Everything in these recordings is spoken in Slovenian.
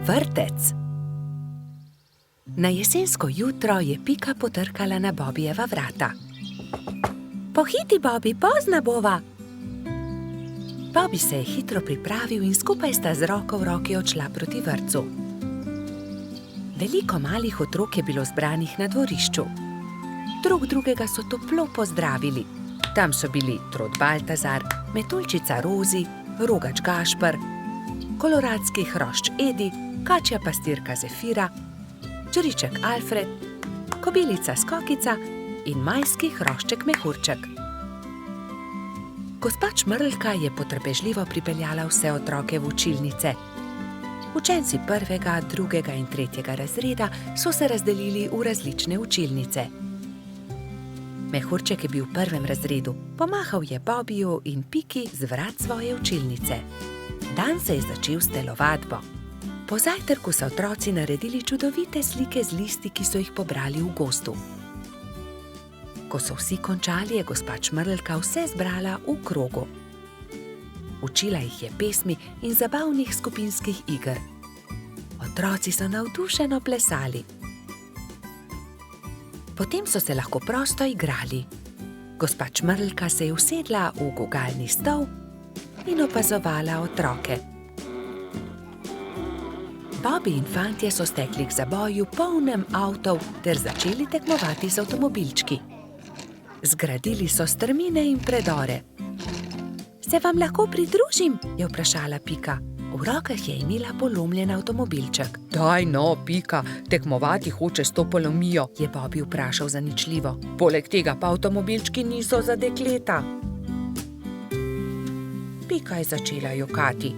Vrtec. Na jesensko jutro je Pika potrkala na Bobijeva vrata. Pohiti, Bobi, pozna bova. Bobi se je hitro pripravil in skupaj sta z roko v roki odšla proti vrtcu. Veliko malih otrok je bilo zbranih na dvorišču. Drug drugega so toplo pozdravili. Tam so bili Trod Baltazar, Metuljčica Rozi, Rogač Gašper, koloradski hrošč Edi, kačja pastirka Zefira, čriček Alfred, kobilica Skokica in majski hrošček Mehurček. Gospa Čmrlka je potrpežljivo pripeljala vse otroke v učilnice. Učenci 1., 2. in 3. razreda so se razdelili v različne učilnice. Mehurček je bil v 1. razredu, pomahal je Bobiju in Piki z vrat svoje učilnice. Dan se je začel s telovadbo. Po zajtrku so otroci naredili čudovite slike z listi, ki so jih pobrali v gozdu. Ko so vsi končali, je gospa Čmrlka vse zbrala v krogu. Učila jih je pesmi in zabavnih skupinskih iger. Otroci so navdušeno plesali. Potem so se lahko prosto igrali. Gospa Čmrlka se je usedla v gugalni stol in opazovala otroke. Bobi in fantje so stekli k zaboju polnem avtov ter začeli tekmovati z avtomobilčki. Zgradili so strmine in predore. Se vam lahko pridružim? Je vprašala Pika. V rokah je imela polomljen avtomobilček. Daj no, Pika, tekmovati hoče s to polomijo, je Bobi vprašal zaničljivo. Poleg tega pa avtomobilčki niso za dekleta. Pika je začela jokati.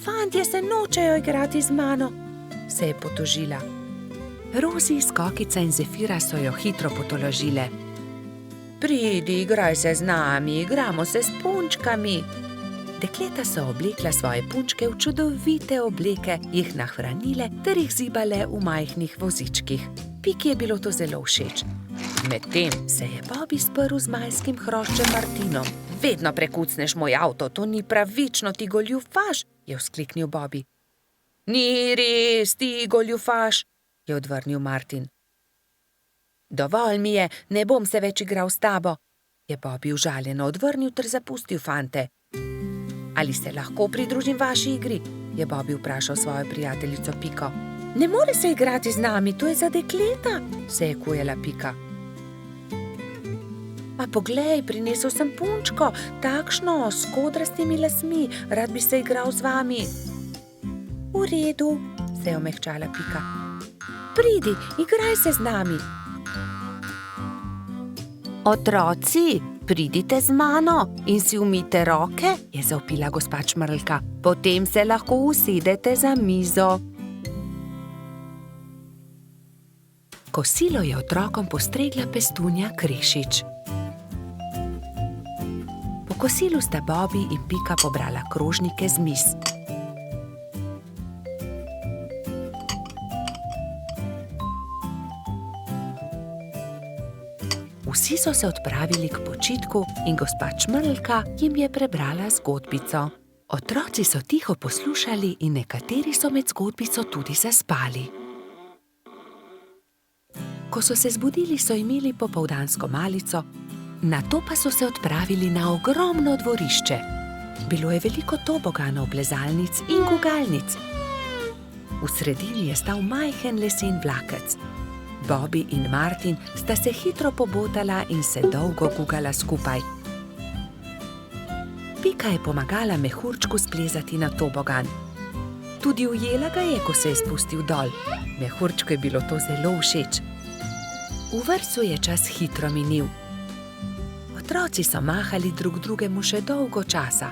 Fantje se nočejo igrati z mano, se je potožila. Rozi, Skokica in Zefira so jo hitro potolažile. Pridi, igraj se z nami, igramo se s punčkami. Dekleta so oblekla svoje punčke v čudovite obleke, jih nahranile ter jih zibale v majhnih vozičkih. Piki je bilo to zelo všeč. Medtem se je Bobi sprl z majskim hroščem Martinom. Vedno prekucneš moj avto, to ni pravično, ti goljufaš, je vzkliknil Bobi. Ni res, ti goljufaš, je odvrnil Martin. Dovolj mi je, ne bom se več igral s tabo, je Bobi užaljeno odvrnil ter zapustil fante. Ali se lahko pridružim vaši igri? Je Bobi vprašal svojo prijateljico Piko. Ne more se igrati z nami, to je za dekleta, se je kujala Pika. A poglej, prinesel sem punčko, takšno, s kodrastimi lasmi, rad bi se igral z vami. V redu, se je omehčala Pika. Pridi, igraj se z nami. Otroci, pridite z mano in si umijte roke, je zavpila gospa Čmrlka. Potem se lahko usedete za mizo. Kosilo je otrokom postregla pestunja Krešič. Po kosilu sta Bobi in Pika pobrala krožnike z miz. Vsi so se odpravili k počitku in gospa Čmrlka jim je prebrala zgodbico. Otroci so tiho poslušali in nekateri so med zgodbico tudi zaspali. Ko so se zbudili, so imeli popoldansko malico, nato pa so se odpravili na ogromno dvorišče. Bilo je veliko toboganov, plezalnic in gugalnic. V sredini je stal majhen lesen vlakec. Bobi in Martin sta se hitro pobotala in se dolgo gugala skupaj. Pika je pomagala Mehurčku splezati na tobogan. Tudi ujela ga je, ko se je spustil dol. Mehurčku je bilo to zelo všeč. V vrtcu je čas hitro minil. Otroci so mahali drug drugemu še dolgo časa.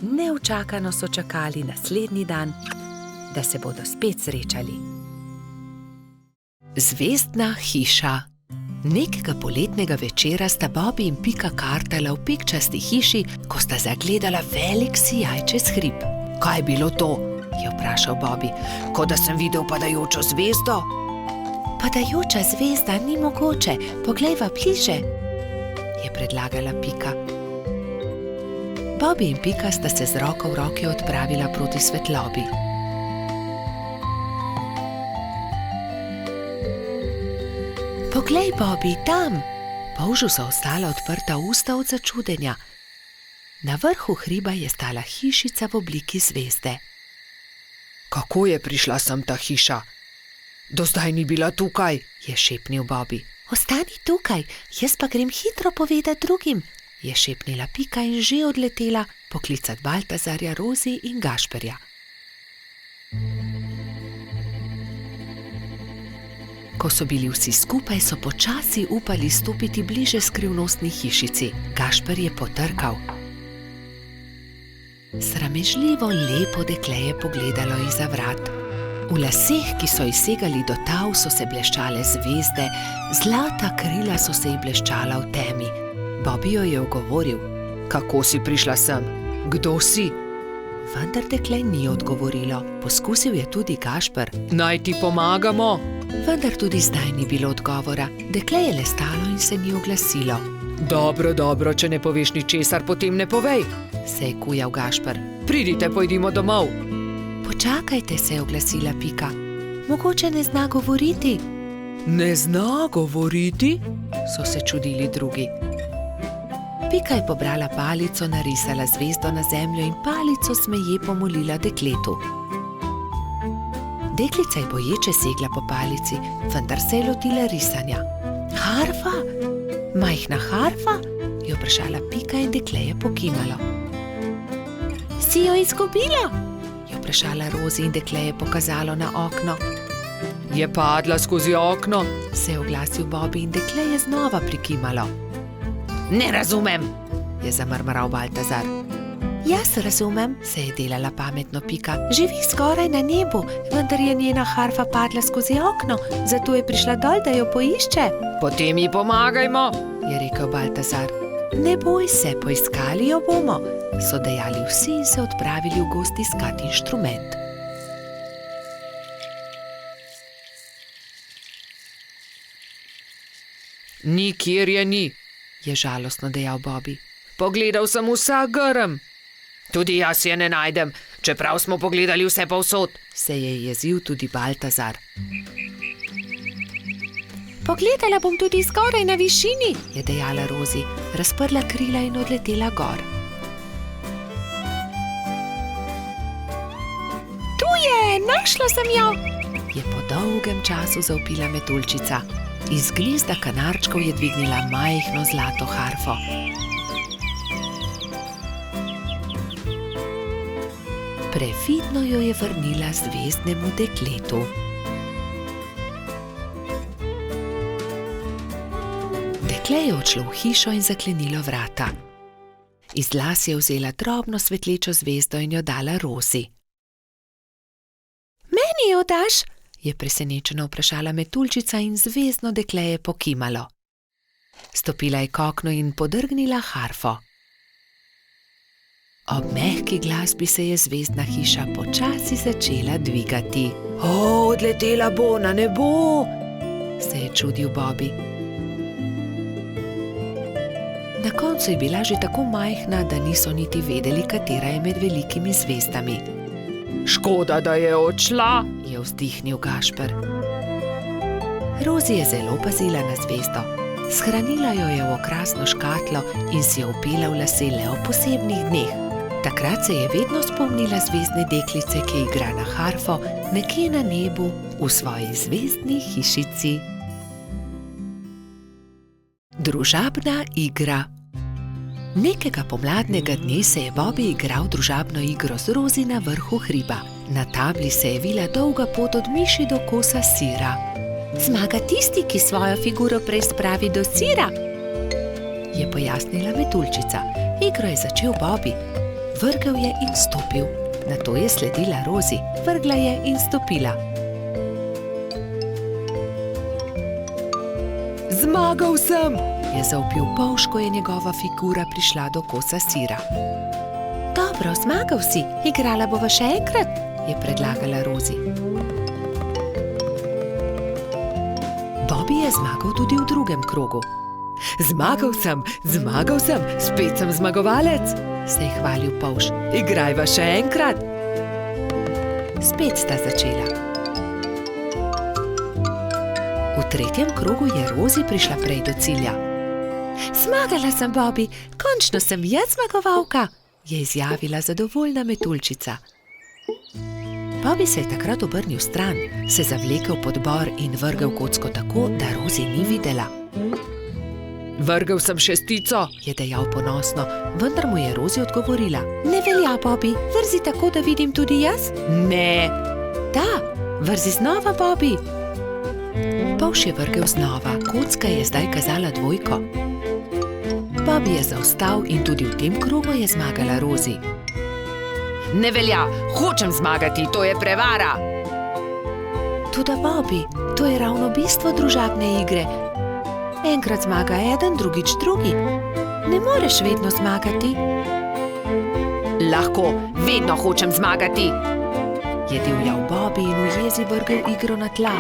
Neučakano so čakali naslednji dan, da se bodo spet srečali. Zvezdna hiša. Nekega poletnega večera sta Bobi in Pika kartala v pikčasti hiši, ko sta zagledala velik sijaj čez hrib. Kaj je bilo to? Je vprašal Bobi. Kot da sem videl padajočo zvezdo. Padajoča zvezda ni mogoče, poglejva bliže, je predlagala Pika. Bobi in Pika sta se z roko v roki odpravila proti svetlobi. Poglej, Bobby, tam! Polžu so ostala odprta usta od začudenja. Na vrhu hriba je stala hišica v obliki zvezde. Kako je prišla sem ta hiša? Do zdaj ni bila tukaj, je šepnil Bobby. Ostani tukaj, jaz pa grem hitro povedati drugim, je šepnila Pika in že odletela poklicat Baltazarja, Rozi in Gašperja. Ko so bili vsi skupaj, so počasi upali stopiti bliže skrivnostni hišici. Gašper je potrkal. Sramežljivo lepo dekle je pogledalo izza vrat. V laseh, ki so ji segali do tav, so se bleščale zvezde, zlata krila so se ji bleščala v temi. Bobby jo je ogovoril. Kako si prišla sem? Kdo si? Vendar dekle ni odgovorilo. Poskusil je tudi Gašper. Naj ti pomagamo? Vendar tudi zdaj ni bilo odgovora. Dekle je le stalo in se ni oglasilo. Dobro, če ne poveš ničesar, potem ne povej, se je kujal Gašper. Pridite, pojdimo domov. Počakajte, se je oglasila Pika. Mogoče ne zna govoriti. Ne zna govoriti? So se čudili drugi. Pika je pobrala palico, narisala zvezdo na zemljo in palico smeje pomolila dekletu. Deklica je boječe segla po palici, vendar se je lotila risanja. Harfa? Majhna harfa? Je vprašala Pika in dekle je pokimalo. Si jo izgubila? Je vprašala Rozi in dekle je pokazalo na okno. Je padla skozi okno, se je oglasil Bobby in dekle je znova prikimalo. Ne razumem, je zamrmral Baltazar. Jaz razumem, se je delala pametno Pika. Živi skoraj na nebu, vendar je njena harfa padla skozi okno, zato je prišla dol, da jo poišče. Potem ji pomagajmo, je rekel Baltazar. Ne boj se, poiskali jo bomo, so dejali vsi in se odpravili v gozd iskat inštrument. Nikjer je ni, je žalostno dejal Bobby. Pogledal sem vsak grm. Tudi jaz je ne najdem, čeprav smo pogledali vse povsod, se je jezil tudi Baltazar. Pogledala bom tudi zgoraj na višini, je dejala Rozi, razprla krila in odletela gor. Tu je, našla sem jo, je po dolgem času zavpila metuljčica. Iz gnezda kanarčkov je dvignila majhno zlato harfo. Previdno jo je vrnila zvezdnemu dekletu. Dekle je odšlo v hišo in zaklenilo vrata. Iz las je vzela drobno svetlečo zvezdo in jo dala Rozi. Meni jo daš? Je presenečeno vprašala metuljčica in zvezdno dekle je pokimalo. Stopila je k oknu in podrgnila harfo. Ob mehki glasbi se je zvezdna hiša počasi začela dvigati. Odletela bo na nebo, se je čudil Bobby. Na koncu je bila že tako majhna, da niso niti vedeli, katera je med velikimi zvezdami. Škoda, da je odšla, je vzdihnil Gašper. Rozi je zelo pazila na zvezdo. Shranila jo je v okrasno škatlo in si jo vpela v lase le ob posebnih dneh. Takrat se je vedno spomnila zvezdne deklice, ki igra na harfo nekje na nebu v svoji zvezdni hišici. Družabna igra. Nekega pomladnega dne se je Bobby igral družabno igro z Rozi na vrhu hriba. Na tabli se je vila dolga pot od miši do kosa sira. Zmaga tisti, ki svojo figuro prej spravi do sira, je pojasnila metuljčica. Igro je začel Bobby. Vrgel je in stopil. Nato je sledila Rozi. Vrgla je in stopila. Zmagal sem, je zavpil polž, ko je njegova figura prišla do kosa sira. Dobro, zmagal si, igrala bova še enkrat, je predlagala Rozi. Bobby je zmagal tudi v drugem krogu. Zmagal sem, spet sem zmagovalec, se je hvalil polž. Igrajva še enkrat. Spet sta začela. V tretjem krogu je Rozi prišla prej do cilja. Zmagala sem, Bobby, končno sem jaz zmagovalka, je izjavila zadovoljna metuljčica. Bobby se je takrat obrnil stran, se zavlekel pod bor in vrgel kocko tako, da Rozi ni videla. Vrgel sem šestico, je dejal ponosno, vendar mu je Rozi odgovorila. Ne velja, Bobby, vrzi tako, da vidim tudi jaz? Ne. Da, vrzi znova, Bobby. Polž je vrgel znova, kocka je zdaj kazala dvojko. Bobby je zaostal in tudi v tem krogu je zmagala Rozi. Ne velja, hočem zmagati, to je prevara. Toda, Bobby, to je ravno bistvo družabne igre. Enkrat zmaga eden, drugič drugi. Ne moreš vedno zmagati. Lahko, vedno hočem zmagati, je divjal Bobby in v jezi vrgel igro na tla.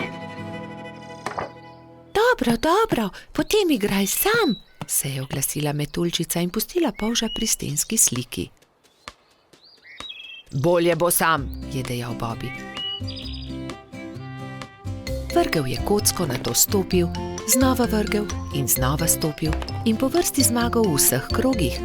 Dobro, potem igraj sam, se je oglasila metuljčica in pustila polža pri stenski sliki. Bolje bo sam, je dejal Bobby. Vrgel je kocko, nato stopil, znova vrgel in znova stopil in po vrsti zmagal v vseh krogih.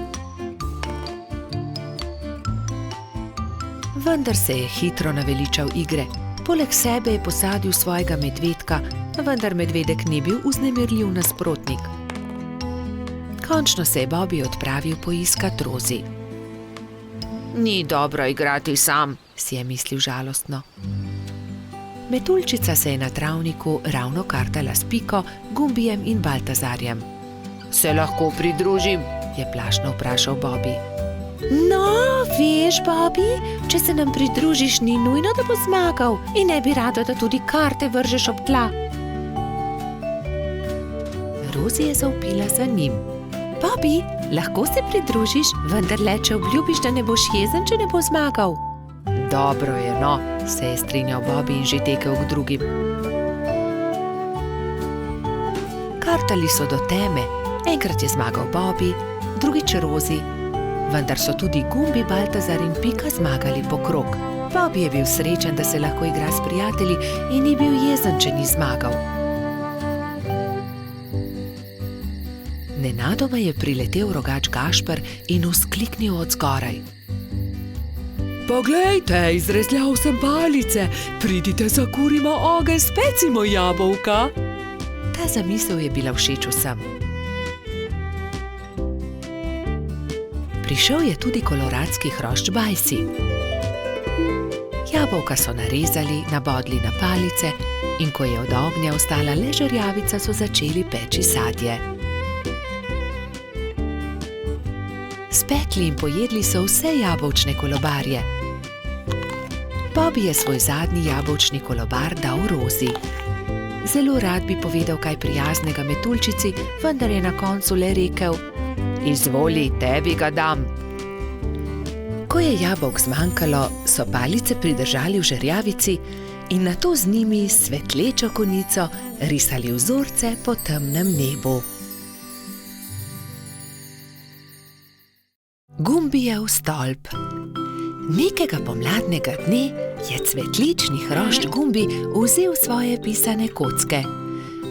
Vendar se je hitro naveličal igre. Poleg sebe je posadil svojega medvedka, vendar medvedek ni bil vznemirljiv nasprotnik. Končno se je Bobby odpravil poiskat Rozi. Ni dobro igrati sam, si je mislil žalostno. Metuljčica se je na travniku ravno kartala s Piko, Gumbijem in Baltazarjem. Se lahko pridružim? Je plašno vprašal Bobby. No, veš, Bobby, če se nam pridružiš, ni nujno, da bo zmagal in ne bi rada, da tudi karte vržeš ob tla. Rozi je zavpila za njim. Bobby, lahko se pridružiš, vendar le, če obljubiš, da ne boš jezen, če ne bo zmagal. Dobro je, no, se je strinjal Bobby in že tekel k drugim. Kartali so do teme, enkrat je zmagal Bobby, drugič Rozi, vendar so tudi Gumbi, Baltazar in Pika zmagali po krog. Bobby je bil srečen, da se lahko igra s prijatelji in ni bil jezen, če ni zmagal. Nenadoma je priletel rogač Gašper in vzkliknil od zgoraj. Poglejte, izrezljal sem palice, pridite, zakurimo ogenj, specimo jabolka. Ta zamisel je bila všeč vsem. Prišel je tudi koloradski hrošč Bajsi. Jabolka so narezali, nabodli na palice in ko je od ognja ostala le žerjavica, so začeli peči sadje. Spekli in pojedli so vse jabolčne kolobarje. Bobby je svoj zadnji jabolčni kolobar dal Rozi. Zelo rad bi povedal kaj prijaznega metuljčici, vendar je na koncu le rekel: Izvoli, tebi ga dam. Ko je jabolk zmanjkalo, so palice pridržali v žerjavici in nato z njimi svetlečo konico risali vzorce po temnem nebu. Gumbijev stolp. Nekega pomladnega dne je cvetlični hrošč Gumbi vzel svoje pisane kocke.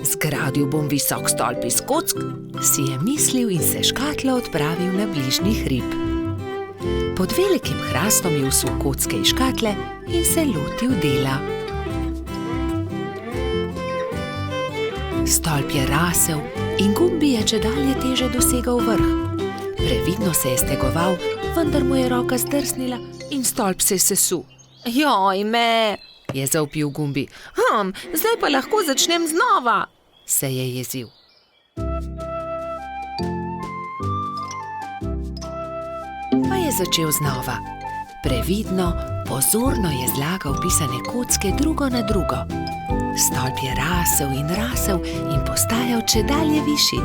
Zgradil bom visok stolp iz kock, si je mislil in se škatlo odpravil na bližnji hrib. Pod velikim hrastom je vsul kocke iz škatle in se lotil dela. Stolp je rasel in Gumbi je čedalje teže dosegal vrh. Previdno se je stegoval, vendar mu je roka zdrsnila in stolp se je sesul. Joj me, je zavpil Gumbi. Zdaj pa lahko začnem znova, se je jezil. Pa je začel znova. Previdno, pozorno je zlagal pisane kocke drugo na drugo. Stolp je rasel in postajal čedalje višji.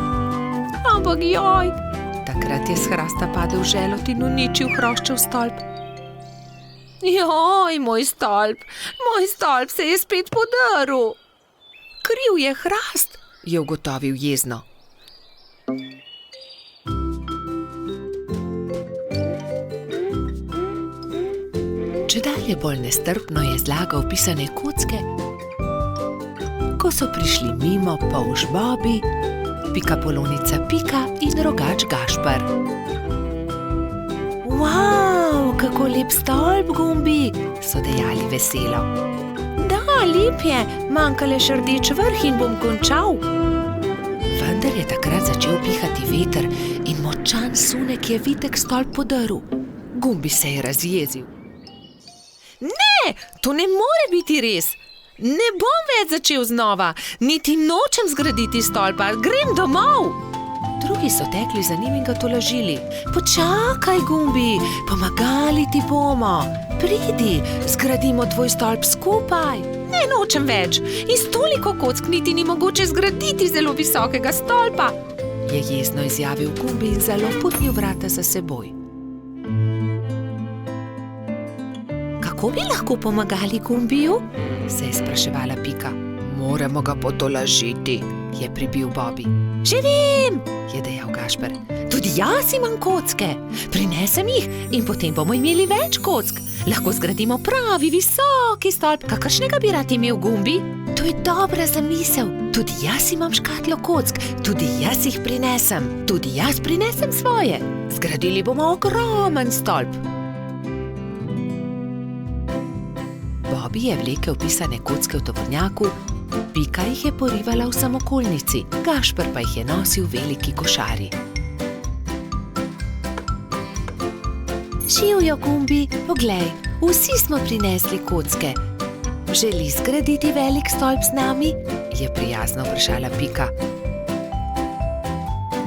Ampak joj! Takrat je s hrasta padel želod in uničil hroščev stolp. Joj, moj stolp se je spet podrl. Kriv je hrast, je ugotovil jezno. Čedalje bolj nestrpno je zlagal pisane kocke. Ko ko so prišli mimo polž Bobby, pikapolonica Pika in rogač Gašper. Wow, kako lep stolp, Gumbi, so dejali veselo. Da, lep je, manjka le še rdeč vrh in bom končal. Vendar je takrat začel pihati veter in močan sunek je vitek stolp podrl. Gumbi se je razjezil. Ne, to ne more biti res. Ne bom več začel znova, niti nočem zgraditi stolpa, grem domov. Drugi so tekli za njim in ga tolažili. Počakaj, Gumbi, pomagali ti bomo. Pridi, zgradimo tvoj stolp skupaj. Ne, nočem več. Iz toliko kock niti ni mogoče zgraditi zelo visokega stolpa, je jezno izjavil Gumbi in zaloputnil vrata za seboj. Kako bi lahko pomagali Gumbiju? Se je spraševala Pika. Moramo ga potolažiti, je pribil Bobby. Že vem, je dejal Gašper. Tudi jaz imam kocke. Prinesem jih in potem bomo imeli več kock. Lahko zgradimo pravi visoki stolp, kakršnega bi rad imel Gumbi. To je dobra zamisel. Tudi jaz imam škatlo kock, tudi jaz jih prinesem. Tudi jaz prinesem svoje. Zgradili bomo ogromen stolp. Bobby je vlekel pisane kocke v tovornjaku, Pika jih je porivala v samokolnici, Gašper pa jih je nosil v veliki košari. Živjo, Gumbi, poglej, vsi smo prinesli kocke. Želi zgraditi velik stolp z nami? Je prijazno vprašala Pika.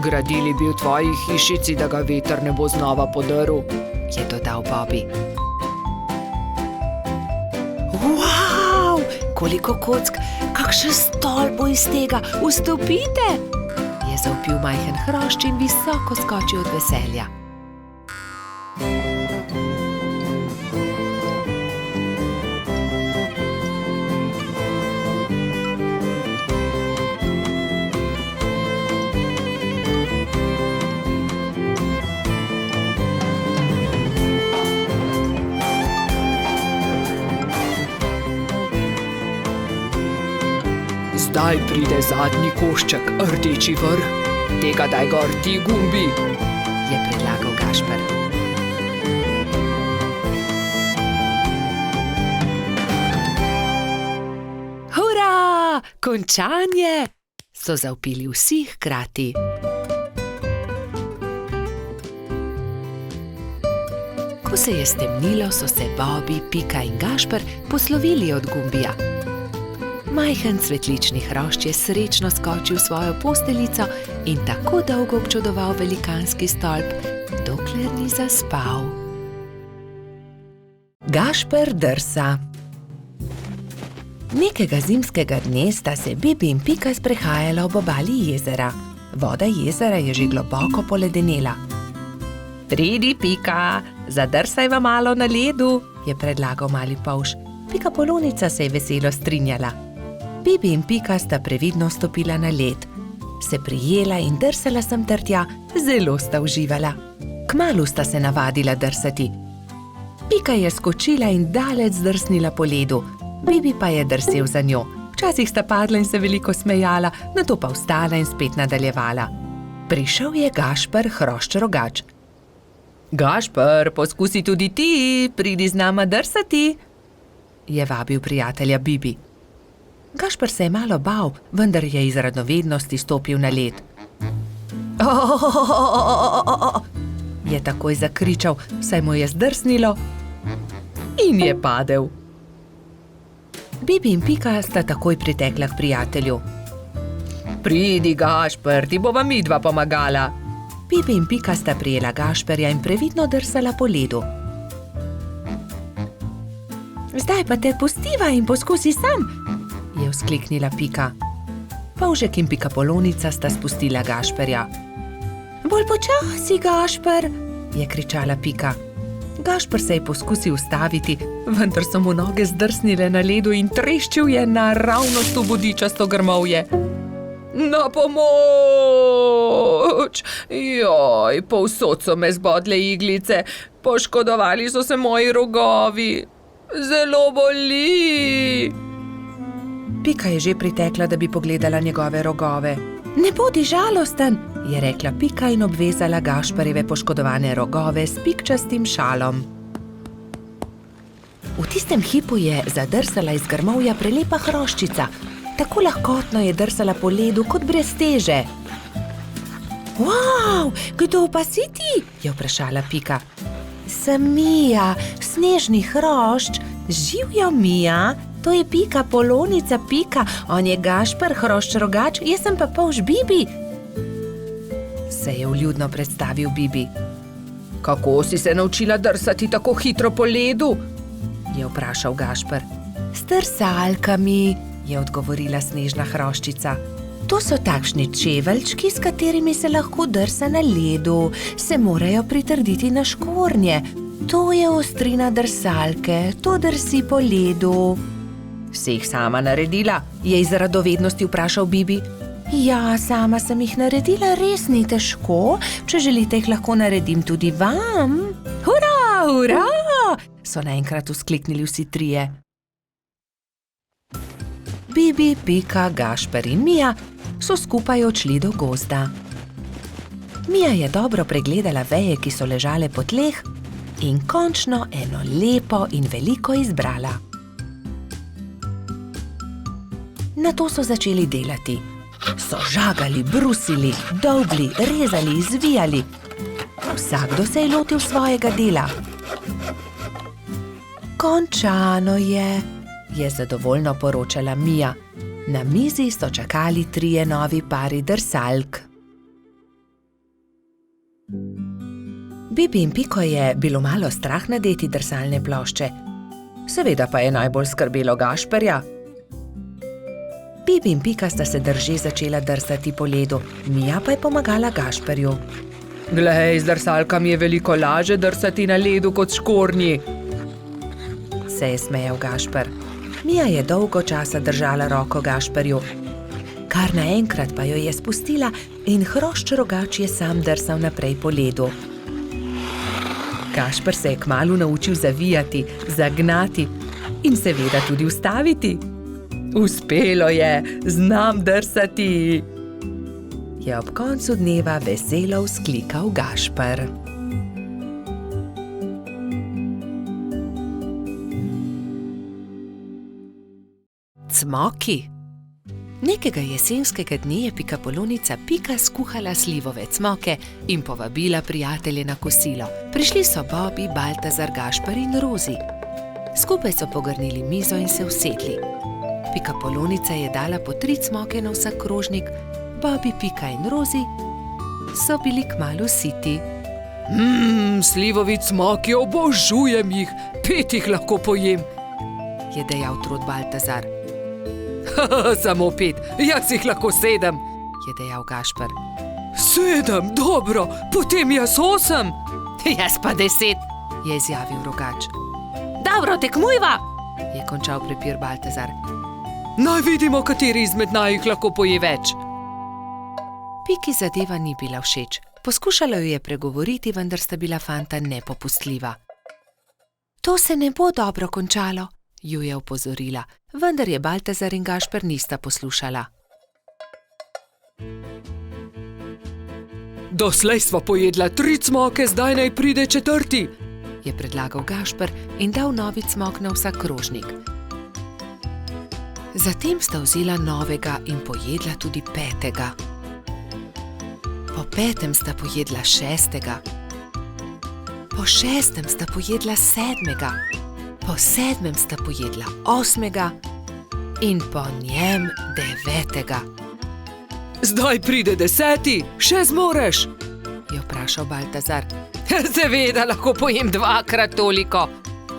Gradili bi v tvoji hišici, da ga veter ne bo znova podrl, je dodal Bobby. Wow, koliko kock, kakšen stolp bo iz tega, vstopite, je zavpil majhen hrošč in visoko skočil od veselja. Zdaj pride zadnji košček, rdeči vrh. Tega daj gor ti, Gumbi, je predlagal Gašper. Hura, končanje, so zavpili vsi hkrati. Ko se je stemnilo, so se Bobby, Pika in Gašper poslovili od Gumbija. Majhen cvetlični hrošč je srečno skočil v svojo posteljico in tako dolgo občudoval velikanski stolp, dokler ni zaspal. Gašper drsa. Nekega zimskega dne sta se Bibi in Pika sprehajala ob obali jezera. Voda jezera je že globoko poledenela. Pridi, Pika, zadrsajva malo na ledu, je predlagal mali polž. Pikapolonica se je veselo strinjala. Bibi in Pika sta previdno stopila na led. Se prijela in drsala sem ter tja, zelo sta uživala. Kmalu sta se navadila drsati. Pika je skočila in daleč zdrsnila po ledu, Bibi pa je drsel za njo. Včasih sta padla in se veliko smejala, nato pa vstala in spet nadaljevala. Prišel je Gašper, hrošč rogač. Gašper, poskusi tudi ti, pridi z nama drsati, je vabil prijatelja Bibi. Gašper se je malo bal, vendar je iz radovednosti stopil na led. Je takoj zakričal, saj mu je zdrsnilo in je padel. Bibi in Pika sta takoj pritekla k prijatelju. Pridi, Gašper, ti bova midva pomagala. Bibi in Pika sta prijela Gašperja in previdno drsala po ledu. Zdaj pa te pustiva in poskusi sam, je vzkliknila Pika. Polžek in Pikapolonica sta spustila Gašperja. Bolj počasi, Gašper, je kričala Pika. Gašper se je poskusil ustaviti, vendar so mu noge zdrsnile na ledu in treščil je naravnost v bodičasto grmovje. Na pomoč! Joj, povsod so me zbodle iglice, poškodovali so se moji rogovi. Zelo boli. Pika je že pritekla, da bi pogledala njegove rogove. Ne bodi žalosten, je rekla Pika in obvezala Gašperjeve poškodovane rogove s pikčastim šalom. V tistem hipu je zadrsala iz grmovja prelepa hroščica. Tako lahkotno je drsala po ledu kot brez teže. Wow, kdo pa si ti? Je vprašala Pika. Sem Mija, snežni hrošč. Živjo, Mija, to je Pika, polonica Pika. On je Gašper, hrošč rogač, jaz sem pa polž Bibi. Se je vljudno predstavil Bibi. Kako si se naučila drsati tako hitro po ledu? Je vprašal Gašper. S drsalkami, je odgovorila snežna hroščica. To so takšni čeveljčki, s katerimi se lahko drsa na ledu. Se morajo pritrditi na škornje. To je ostrina drsalke, to drsi po ledu. Si jih sama naredila? Je iz radovednosti vprašal Bibi. Ja, sama sem jih naredila, res ni težko. Če želite, jih lahko naredim tudi vam. Hurra, hurra! So naenkrat vzkliknili vsi trije. Bibi, Pika, Gašper in Mija so skupaj odšli do gozda. Mija je dobro pregledala veje, ki so ležale po tleh, in končno eno lepo in veliko izbrala. Nato so začeli delati. So žagali, brusili, dolgli, rezali, zvijali. Vsakdo se je lotil svojega dela. Končano je zadovoljno poročala Mija. Na mizi so čakali trije novi pari drsalk. Bibi in Piko je bilo malo strah nadeti drsalne plošče. Seveda pa je najbolj skrbelo Gašperja. Bibi in Pika sta se drže začela drsati po ledu, Mija pa je pomagala Gašperju. Glej, z drsalkami je veliko laže drsati na ledu kot škornji, se je smejal Gašper. Mija je dolgo časa držala roko Gašperju. Kar naenkrat pa jo je spustila in hrošč rogač je sam drsal naprej po ledu. Gašper se je kmalu naučil zavijati, zagnati in seveda tudi ustaviti. Uspelo je, znam drsati, je ob koncu dneva veselo vzklikal Gašper. Cmoki. Nekega jesenskega dne je pikapolonica Pika skuhala slivove cmoke in povabila prijatelje na kosilo. Prišli so Bobi, Baltazar, Gašper in Rozi. Skupaj so pogrnili mizo in se usedli. Pikapolonica je dala po 3 cmoke na vsak krožnik, Bobi, Pika in Rozi so bili kmalu siti. Slivovi cmoki, obožujem jih, 5 jih lahko pojem, je dejal trod Baltazar. Samo 5, jaz jih lahko 7, je dejal Gašper. 7, dobro, potem jaz 8. Jaz pa 10, je izjavil rogač. Dobro, tekmujva, je končal prepir Baltazar. Naj vidimo, kateri izmed najih lahko poje več. Piki zadeva ni bila všeč. Poskušala jo je pregovoriti, vendar sta bila fanta nepopustljiva. To se ne bo dobro končalo, ju je opozorila, vendar je Baltazar in Gašper nista poslušala. Doslej sva pojedla 3 cmoke, zdaj naj pride 4, je predlagal Gašper in dal novi cmok na vsak krožnik. Zatem sta vzela novega in pojedla tudi 5. Po 5. sta pojedla 6. Po 6. sta pojedla 7. Po 7. sta pojedla 8. in po njem 9. Zdaj pride 10, še zmoreš, je vprašal Baltazar. Seveda lahko pojem 2-krat toliko,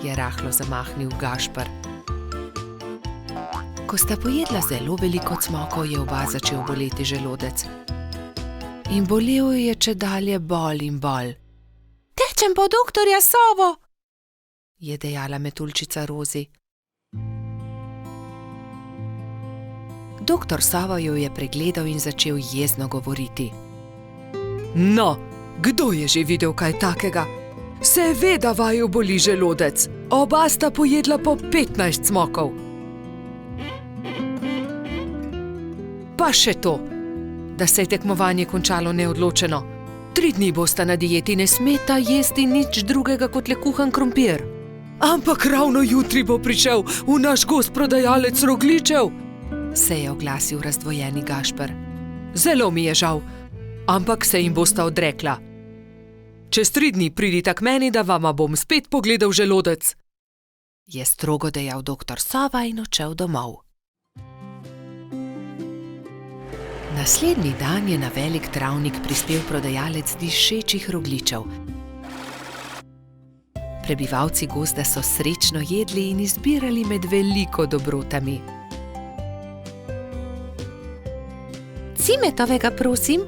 je rahlo zamahnil Gašper. Ko sta pojedla zelo veliko cmokov, je oba začel boleti želodec. In bolel je čedalje bolj in bolj. Tečem po doktorja Sovo, je dejala metuljčica Rozi. Doktor Sova jo je pregledal in začel jezno govoriti. No, kdo je že videl kaj takega? Seveda vaju boli želodec. Oba sta pojedla po 15 cmokov. Pa še to, da se je tekmovanje končalo neodločeno. 3 dni bosta na dieti, ne smeta jesti nič drugega kot le kuhan krompir. Ampak ravno jutri bo prišel v naš gost prodajalec rogljičev, se je oglasil razdvojeni Gašper. Zelo mi je žal, ampak se jim bosta odrekla. Čez 3 dni pridita k meni, da vama bom spet pogledal želodec, je strogo dejal doktor Sova in odšel domov. Naslednji dan je na velik travnik prispel prodajalec dišečih rogljičev. Prebivalci gozda so srečno jedli in izbirali med veliko dobrotami. Cimetovega, prosim,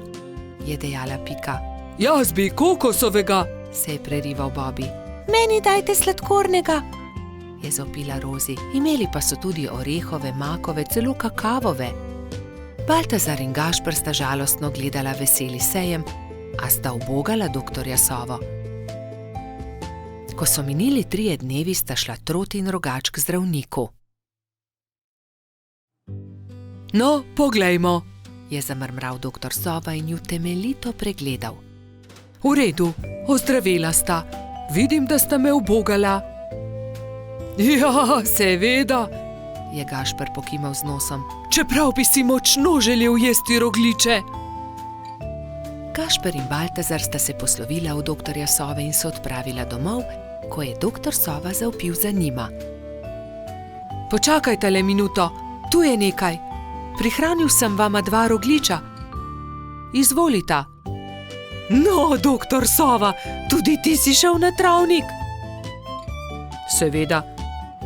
je dejala Pika. Jaz bi kokosovega, se je prerival Bobby. Meni dajte sladkornega, je zopila Rozi. Imeli pa so tudi orehove, makove, celo kakavove. Baltazar in Gašper sta žalostno gledala veseli sejem, a sta ubogala doktorja Sovo. Ko so minili 3 dnevi, sta šla Trot in Rogač k zdravniku. No, poglejmo, je zamrmral doktor Sova in ju temeljito pregledal. V redu, ozdravela sta. Vidim, da sta me ubogala. Ja, seveda, je Gašper pokimal z nosom. Čeprav bi si močno želel jesti rogljiče. Gašper in Baltazar sta se poslovila od doktorja Sove in se odpravila domov, ko je doktor Sova zavpil za njima. Počakajte le minuto, tu je nekaj. Prihranil sem vama 2 rogljiča. Izvolita. No, doktor Sova, tudi ti si šel na travnik? Seveda,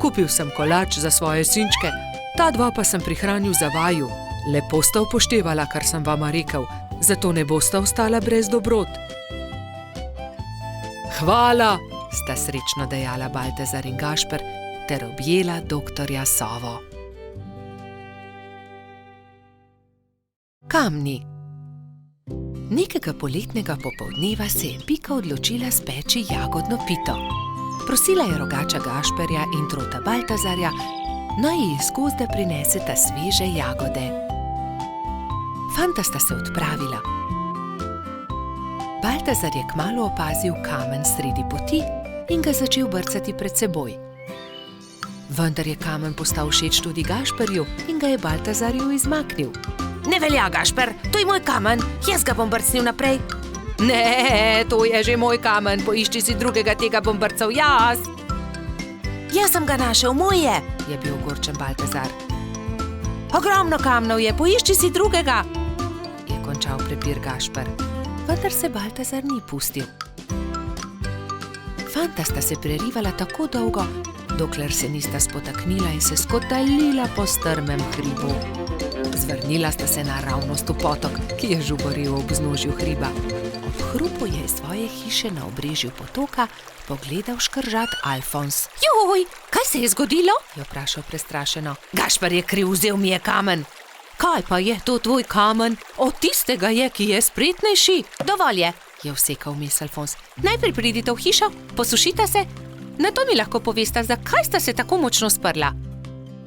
kupil sem kolač za svoje sinčke, ta 2 pa sem prihranil za vaju. Lepo sta upoštevala, kar sem vama rekel, zato ne bosta ostala brez dobrot. Hvala, sta srečno dejala Baltazar in Gašper ter objela doktorja Sovo. Kamni. Nekega poletnega popoldneva se je Pika odločila speči jagodno pito. Prosila je Rogača Gašperja in Trota Baltazarja, naj ji iz gozda prineseta sveže jagode. Fanta sta se odpravila. Baltazar je kmalu opazil kamen sredi poti in ga začel brcati pred seboj. Vendar je kamen postal všeč tudi Gašperju in ga je Baltazarju izmaknil. Ne velja, Gašper, to je moj kamen, jaz ga bom brcnil naprej. Ne, to je že moj kamen, poišči si drugega, tega bom brcal jaz. Jaz sem ga našel, moj je bil ogorčen Baltazar. Ogromno kamnov je, poišči si drugega, je končal prepir Gašper. Vendar se Baltazar ni pustil. Fanta sta se prerivala tako dolgo, dokler se nista spotaknila in se skotalila po strmem hribu. Zvrnila sta se naravnost v potok, ki je žuboril ob vznožju hriba. Ob hrupu je iz svoje hiše na obrežju potoka pogledal škržat Alfons. Joj, kaj se je zgodilo? Je vprašal prestrašeno. Gašper je kriv, vzel mi je kamen. Kaj pa je to tvoj kamen? Od tistega je, ki je spretnejši. Dovolj je vsekal vmes Alfons. Najprej pridite v hišo, posušita se, nato mi lahko povesta, zakaj sta se tako močno sprla.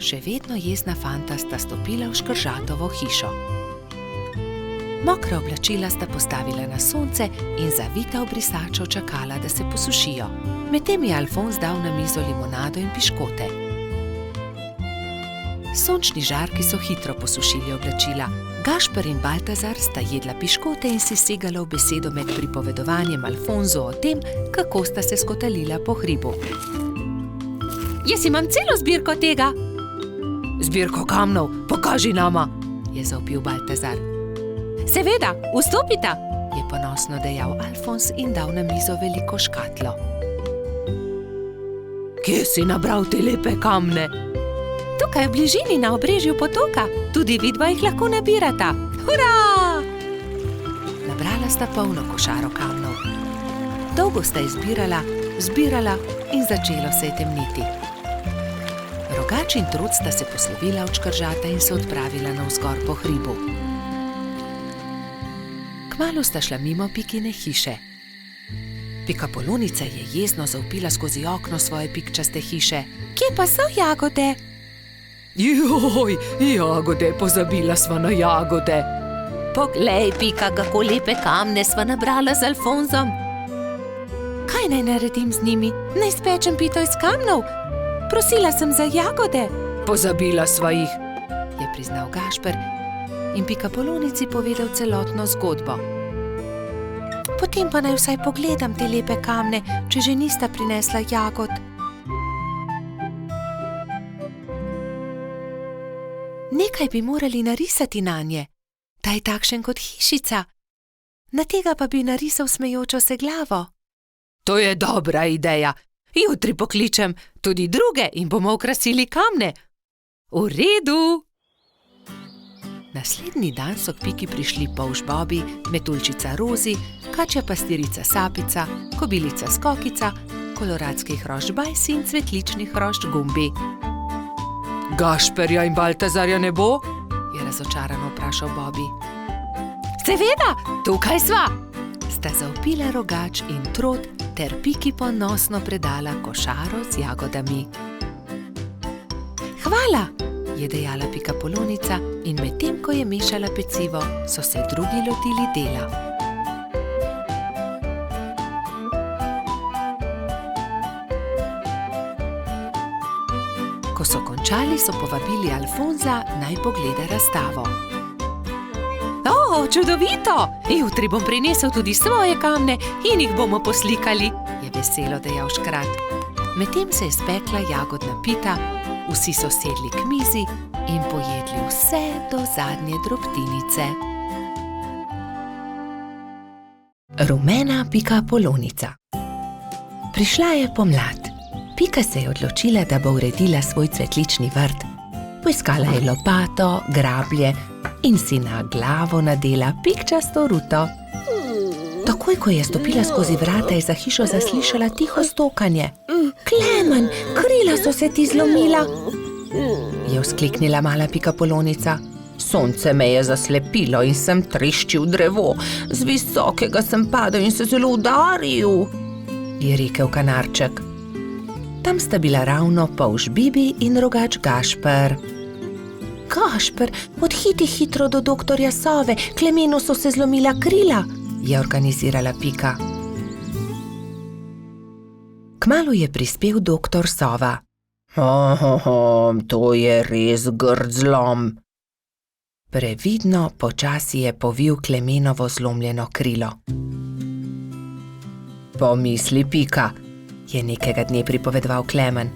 Še vedno jezna fanta sta stopila v škržatovo hišo. Mokra oblačila sta postavila na sonce in zavita v brisačo čakala, da se posušijo. Medtem je Alfons dal na mizo limonado in piškote. Sončni žarki so hitro posušili oblačila. Gašper in Baltazar sta jedla piškote in si segala v besedo med pripovedovanjem Alfonsu o tem, kako sta se skotalila po hribu. Jaz imam celo zbirko tega. Zbirko kamnov, pokaži nama, je zavpil Baltazar. Seveda, vstopita, je ponosno dejal Alfons in dal na mizo veliko škatlo. Kje si nabral te lepe kamne? Tukaj v bližini na obrežju potoka, tudi vidva jih lahko nabirata. Hurra! Nabrala sta polno košaro kamnov. Dolgo sta zbirala in začelo se je temniti. Rogač in Trot sta se poslovila od škržata in se odpravila navzgor po hribu. Kmalu sta šla mimo Pikine hiše. Pika Polonica je jezno zavpila skozi okno svoje pikčaste hiše. Kje pa so jagode? Joj, jagode, pozabila sva na jagode. Poglej, Pika, kako lepe kamne sva nabrala z Alfonzom. Kaj naj naredim z njimi? Naj spečem pito iz kamnov? Prosila sem za jagode. Pozabila sva jih, je priznal Gašper in Pikapolonici povedal celotno zgodbo. Potem pa naj vsaj pogledam te lepe kamne, če že nista prinesla jagod. Nekaj bi morali narisati nanje. Ta je takšen kot hišica. Na tega pa bi narisal smejočo se glavo. To je dobra ideja. Jutri pokličem tudi druge in bomo okrasili kamne. V redu. Naslednji dan so k Piki prišli polž Bobi, metuljčica Rozi, kačja pastirica Sapica, kobilica Skokica, koloradski hrošč Bajsi in cvetlični hrošč Gumbi. Gašperja in Baltazarja ne bo? Je razočarano vprašal Bobi. Seveda, tukaj sva! Sta zavpila Rogač in Trod ter Piki ponosno predala košaro z jagodami. Hvala, je dejala Pikapolonica in medtem, ko je mešala pecivo, so se drugi lotili dela. Ko so končali, so povabili Alfonza, naj pogleda razstavo. O, čudovito! Jutri bom prinesel tudi svoje kamne in jih bomo poslikali, je veselo dejal Škrat. Medtem se je spekla jagodna pita, vsi so sedli k mizi in pojedli vse do zadnje drobtinice. Rumena Pikapolonica. Prišla je pomlad. Pika se je odločila, da bo uredila svoj cvetlični vrt. Poiskala je lopato, grablje in si na glavo nadela pikčasto ruto. Takoj, ko je stopila skozi vrata, je za hišo zaslišala tiho stokanje. Klemen, krila so se ti zlomila, je vzkliknila mala Pikapolonica. Sonce me je zaslepilo in sem treščil drevo. Z visokega sem padel in se zelo udaril, je rekel kanarček. Tam sta bila ravno polž Bibi in Rogač Gašper. Gašper, odhiti hitro do doktorja Sove, Klemenu so se zlomila krila, je organizirala Pika. Kmalu je prispel doktor Sova. To je res grd zlom. Previdno počasi je povil Klemenovo zlomljeno krilo. Pomisli, Pika, je nekega dne pripovedoval Klemen.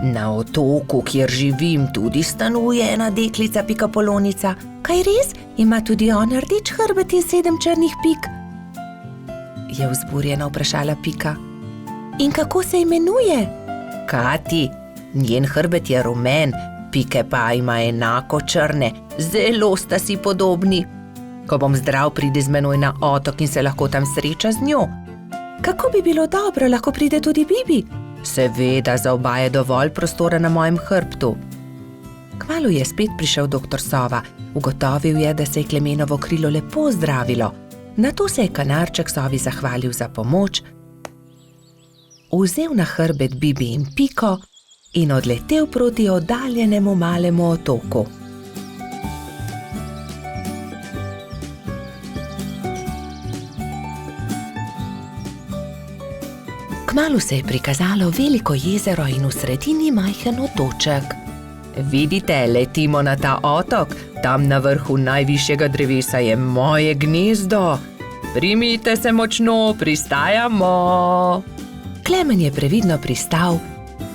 Na otoku, kjer živim, tudi stanuje ena deklica Pikapolonica. Kaj res? Ima tudi ona rdeč hrbet in 7 črnih pik? Je vzburjeno vprašala Pika. In kako se imenuje? Kati, njen hrbet je rumen, pike pa ima enako črne, zelo sta si podobni. Ko bom zdrav, pride z menoj na otok in se lahko tam sreča z njo. Kako bi bilo dobro, lahko pride tudi Bibi? Seveda, za oba je dovolj prostora na mojem hrbtu. Kmalu je spet prišel doktor Sova. Ugotovil je, da se je Klemenovo krilo lepo zdravilo. Nato se je kanarček Sovi zahvalil za pomoč, vzel na hrbet Bibi in Piko in odletel proti oddaljenemu malemu otoku. Kmalu se je prikazalo veliko jezero in v sredini majhen otoček. Vidite, letimo na ta otok, tam na vrhu najvišjega drevesa je moje gnezdo. Primite se močno, pristajamo. Klemen je previdno pristal,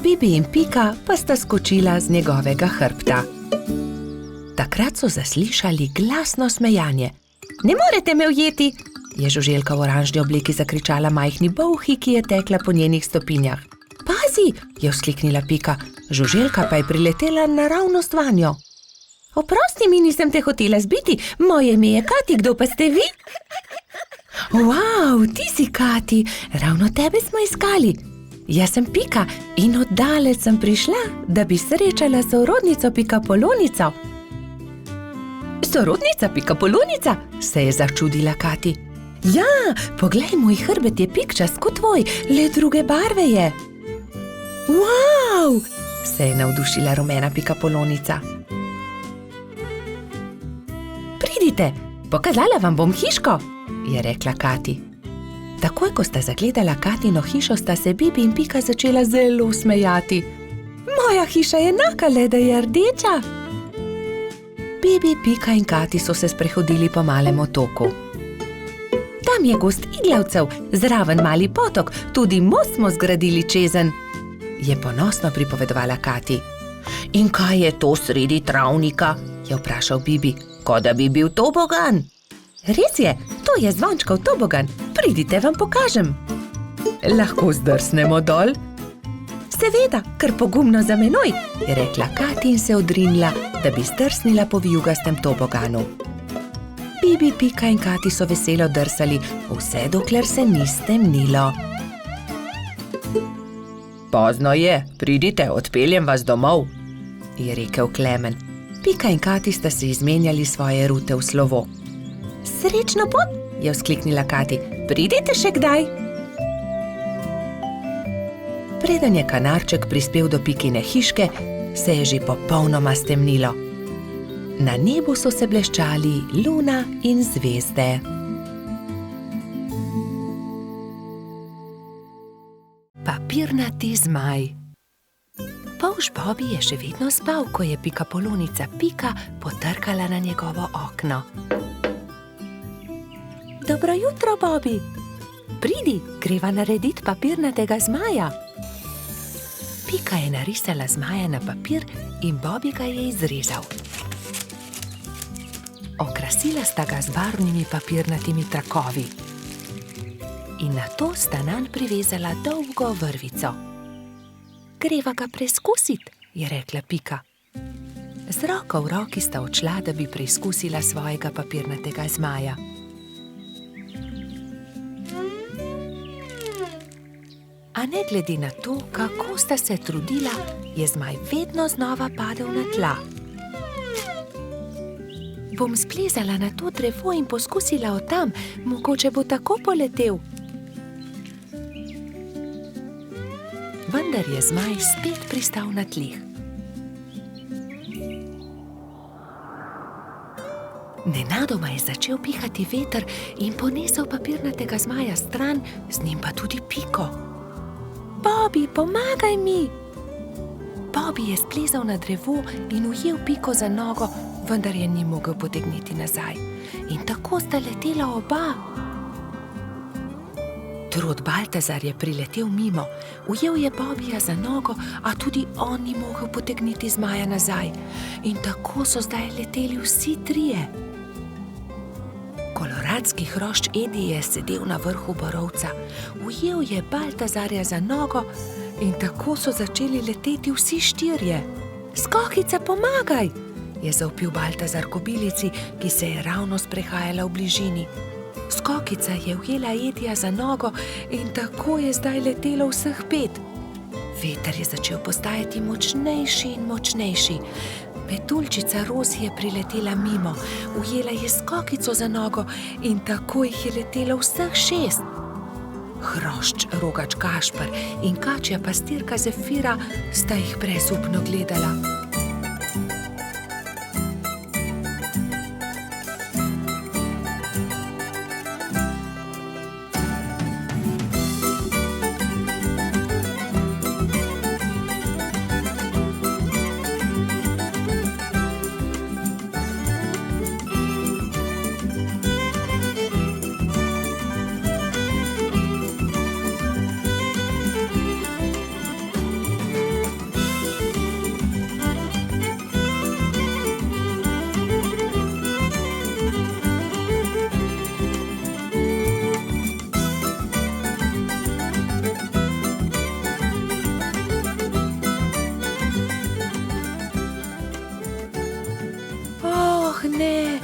Bibi in Pika pa sta skočila z njegovega hrbta. Takrat so zaslišali glasno smejanje. Ne morete me ujeti, je žuželka v oranžni obleki zakričala majhni bolhi, ki je tekla po njenih stopinjah. Pazi, je vzkliknila Pika, žuželka pa je priletela naravnost vanjo. Oprosti mi, nisem te hotela zbiti, moje ime je Kati, kdo pa ste vi? Wow, ti si Kati, ravno tebe smo iskali. Jaz sem Pika in oddaleč sem prišla, da bi srečala sorodnico Pikapolonico. Sorodnica Pikapolonica, se je začudila Kati. Ja, poglej, moj hrbet je pikčast kot tvoj, le druge barve je. Wow, se je navdušila rumena pikapolonica. Pridite, pokazala vam bom hiško, je rekla Kati. Takoj, ko sta zagledala Katino hišo, sta se Bibi in Pika začela zelo smejati. Moja hiša je enaka, le da je rdeča. Bibi, Pika in Kati so se sprehodili po malem otoku. Tam je gozd iglavcev, zraven mali potok, tudi most smo zgradili čezenj, je ponosno pripovedovala Kati. In kaj je to sredi travnika, je vprašal Bibi, kot da bi bil tobogan. Res je, to je zvončkov tobogan, pridite, vam pokažem. Lahko zdrsnemo dol? Seveda, kar pogumno za menoj, je rekla Kati in se odrinila, da bi zdrsnila po vijugastem toboganu. Bibi, Pika in Kati so veselo drsali, vse dokler se ni stemnilo. Pozno je, pridite, odpeljem vas domov, je rekel Klemen. Pika in Kati sta se izmenjali svoje rute v slovo. Srečno pot, je vzkliknila Kati, pridite še kdaj. Preden je kanarček prispel do Pikine hiške, se je že popolnoma stemnilo. Na nebu so se bleščali luna in zvezde. Papirnati zmaj. Polž Bobi je še vedno spal, ko je pikapolonica Pika potrkala na njegovo okno. Dobro jutro, Bobi. Pridi, greva narediti papirnatega zmaja. Pika je narisala zmaja na papir in Bobi ga je izrezal. Okrasila sta ga z barvnimi papirnatimi trakovi. In nato sta nanj privezala dolgo vrvico. Greva ga preizkusit, je rekla Pika. Z roko v roki sta odšla, da bi preizkusila svojega papirnatega zmaja. A ne glede na to, kako sta se trudila, je zmaj vedno znova padel na tla. Bom splezala na to drevo in poskusila od tam, mogoče bo tako poletel. Vendar je zmaj spet pristal na tleh. Nenadoma je začel pihati veter in ponesel papirnatega zmaja stran, z njim pa tudi Piko. Bobi, pomagaj mi! Bobi je splezal na drevo in ujel Piko za nogo, vendar je ni mogel potegniti nazaj. In tako sta letela oba. Trud Baltazar je priletel mimo, ujel je Bobija za nogo, a tudi on ni mogel potegniti zmaja nazaj. In tako so zdaj leteli vsi trije. Koloradski hrošč Edi je sedel na vrhu borovca, ujel je Baltazarja za nogo in tako so začeli leteti vsi štirje. Skokica, pomagaj, je zavpil Baltazar kobilici, ki se je ravno sprehajala v bližini. Skokica je ujela Edija za nogo in tako je zdaj letelo vseh 5. Veter je začel postajati močnejši in močnejši. Metuljčica Rozi je priletela mimo, ujela je Skokico za nogo in tako jih je letelo vseh 6. Hrošč Rogač Gašper in kačja pastirka Zefira sta jih brezupno gledala. Ne,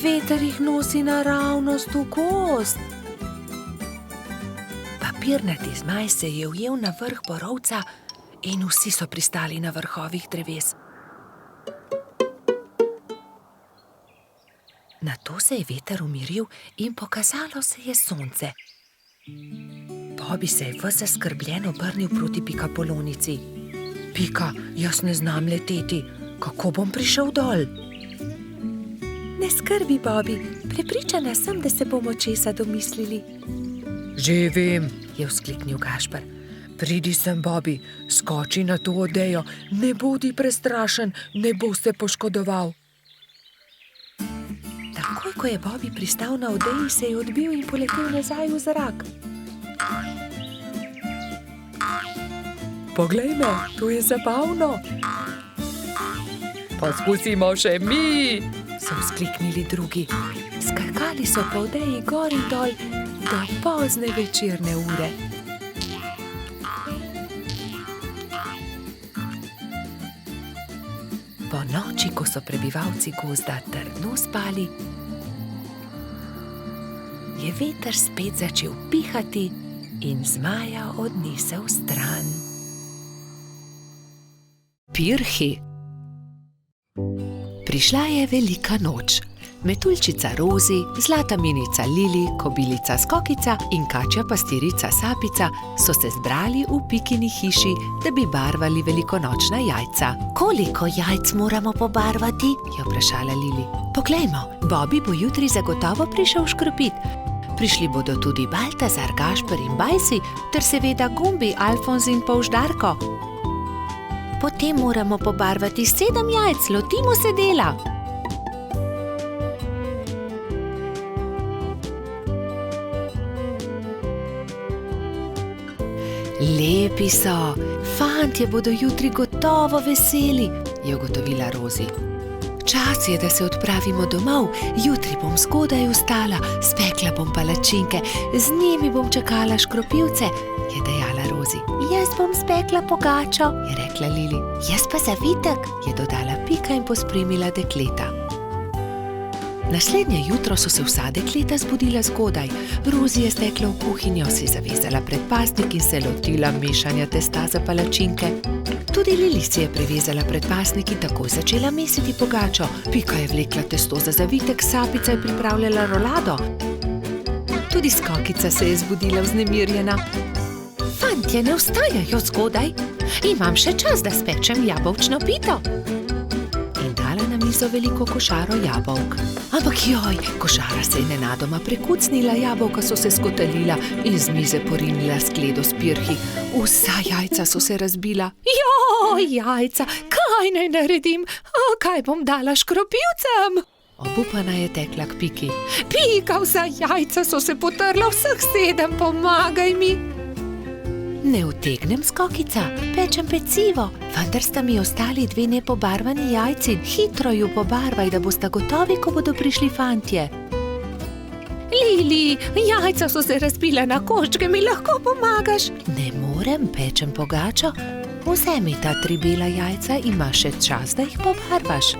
veter jih nosi naravnost v gozd. Papirnati zmaj se je ujel na vrh borovca in vsi so pristali na vrhovih dreves. Nato se je veter umiril in pokazalo se je sonce. Bobi se je ves zaskrbljen obrnil proti pikapolonici. Pika, jaz ne znam leteti. Kako bom prišel dol? Ne skrbi, Bobby. Prepričana sem, da se bomo česa domislili. Že vem, je vzkliknil Gašper. Pridi sem, Bobby, skoči na to odejo. Ne bodi prestrašen, ne bo se poškodoval. Takoj, ko je Bobby pristal na odeji, se je odbil in poletel nazaj v zrak. Poglej me, to je zabavno. Poskusimo še mi, so vzkliknili drugi. Skakali so po odeji gor in dol do pozne večerne ure. Po noči, ko so prebivalci gozda trdno spali, je veter spet začel pihati in zmaja odnesel stran. Pirhi. Prišla je velika noč. Metuljčica Rozi, zlata minica Lili, kobilica Skokica in kačja pastirica Sapica so se zbrali v Pikini hiši, da bi barvali velikonočna jajca. Koliko jajc moramo pobarvati? Je vprašala Lili. Poglejmo, Bobby bo jutri zagotovo prišel škropit. Prišli bodo tudi Baltazar, Gašper in Bajsi, ter seveda Gumbi, Alfonz in Polždarko. Potem moramo pobarvati 7 jajc, lotimo se dela. Lepi so, fantje bodo jutri gotovo veseli, je ugotovila Rozi. Čas je, da se odpravimo domov, jutri bom zgodaj vstala, spekla bom palačinke, z njimi bom čakala škropivce, je dejala Rozi. Jaz bom spekla pogačo, je rekla Lili. Jaz pa zavitek, je dodala Pika in pospremila dekleta. Naslednje jutro so se vsa dekleta zbudila zgodaj. Rozi je stekla v kuhinjo, si zavezala predpasnik in se lotila mešanja testa za palačinke. Tudi Lili si je prevezala predpasnik in takoj začela mesiti pogačo. Pika je vlekla testo za zavitek, Sapica je pripravljala rolado. Tudi Skokica se je zbudila vznemirjena. Fantje ne vstajajo zgodaj, imam še čas, da spečem jabolčno pito. In dala na mizo veliko košaro jabolk. Ampak joj, košara se je nenadoma prekucnila, jabolka so se skotalila in z mize porinila skledo s pirhi. Vsa jajca so se razbila. Joj, jajca, kaj naj naredim? Kaj bom dala škropivcem? Obupana je tekla k Piki. Pika, vsa jajca so se potrla, vseh 7, pomagaj mi. Ne utegnem, Skokica, pečem pecivo, vendar sta mi ostali 2 nepobarvani jajci. Hitro ju pobarvaj, da bosta gotovi, ko bodo prišli fantje. Lili, jajca so se razbila na koščke, mi lahko pomagaš? Ne morem, pečem pogačo. Vzemi ta 3 bela jajca, imaš še čas, da jih pobarvaš.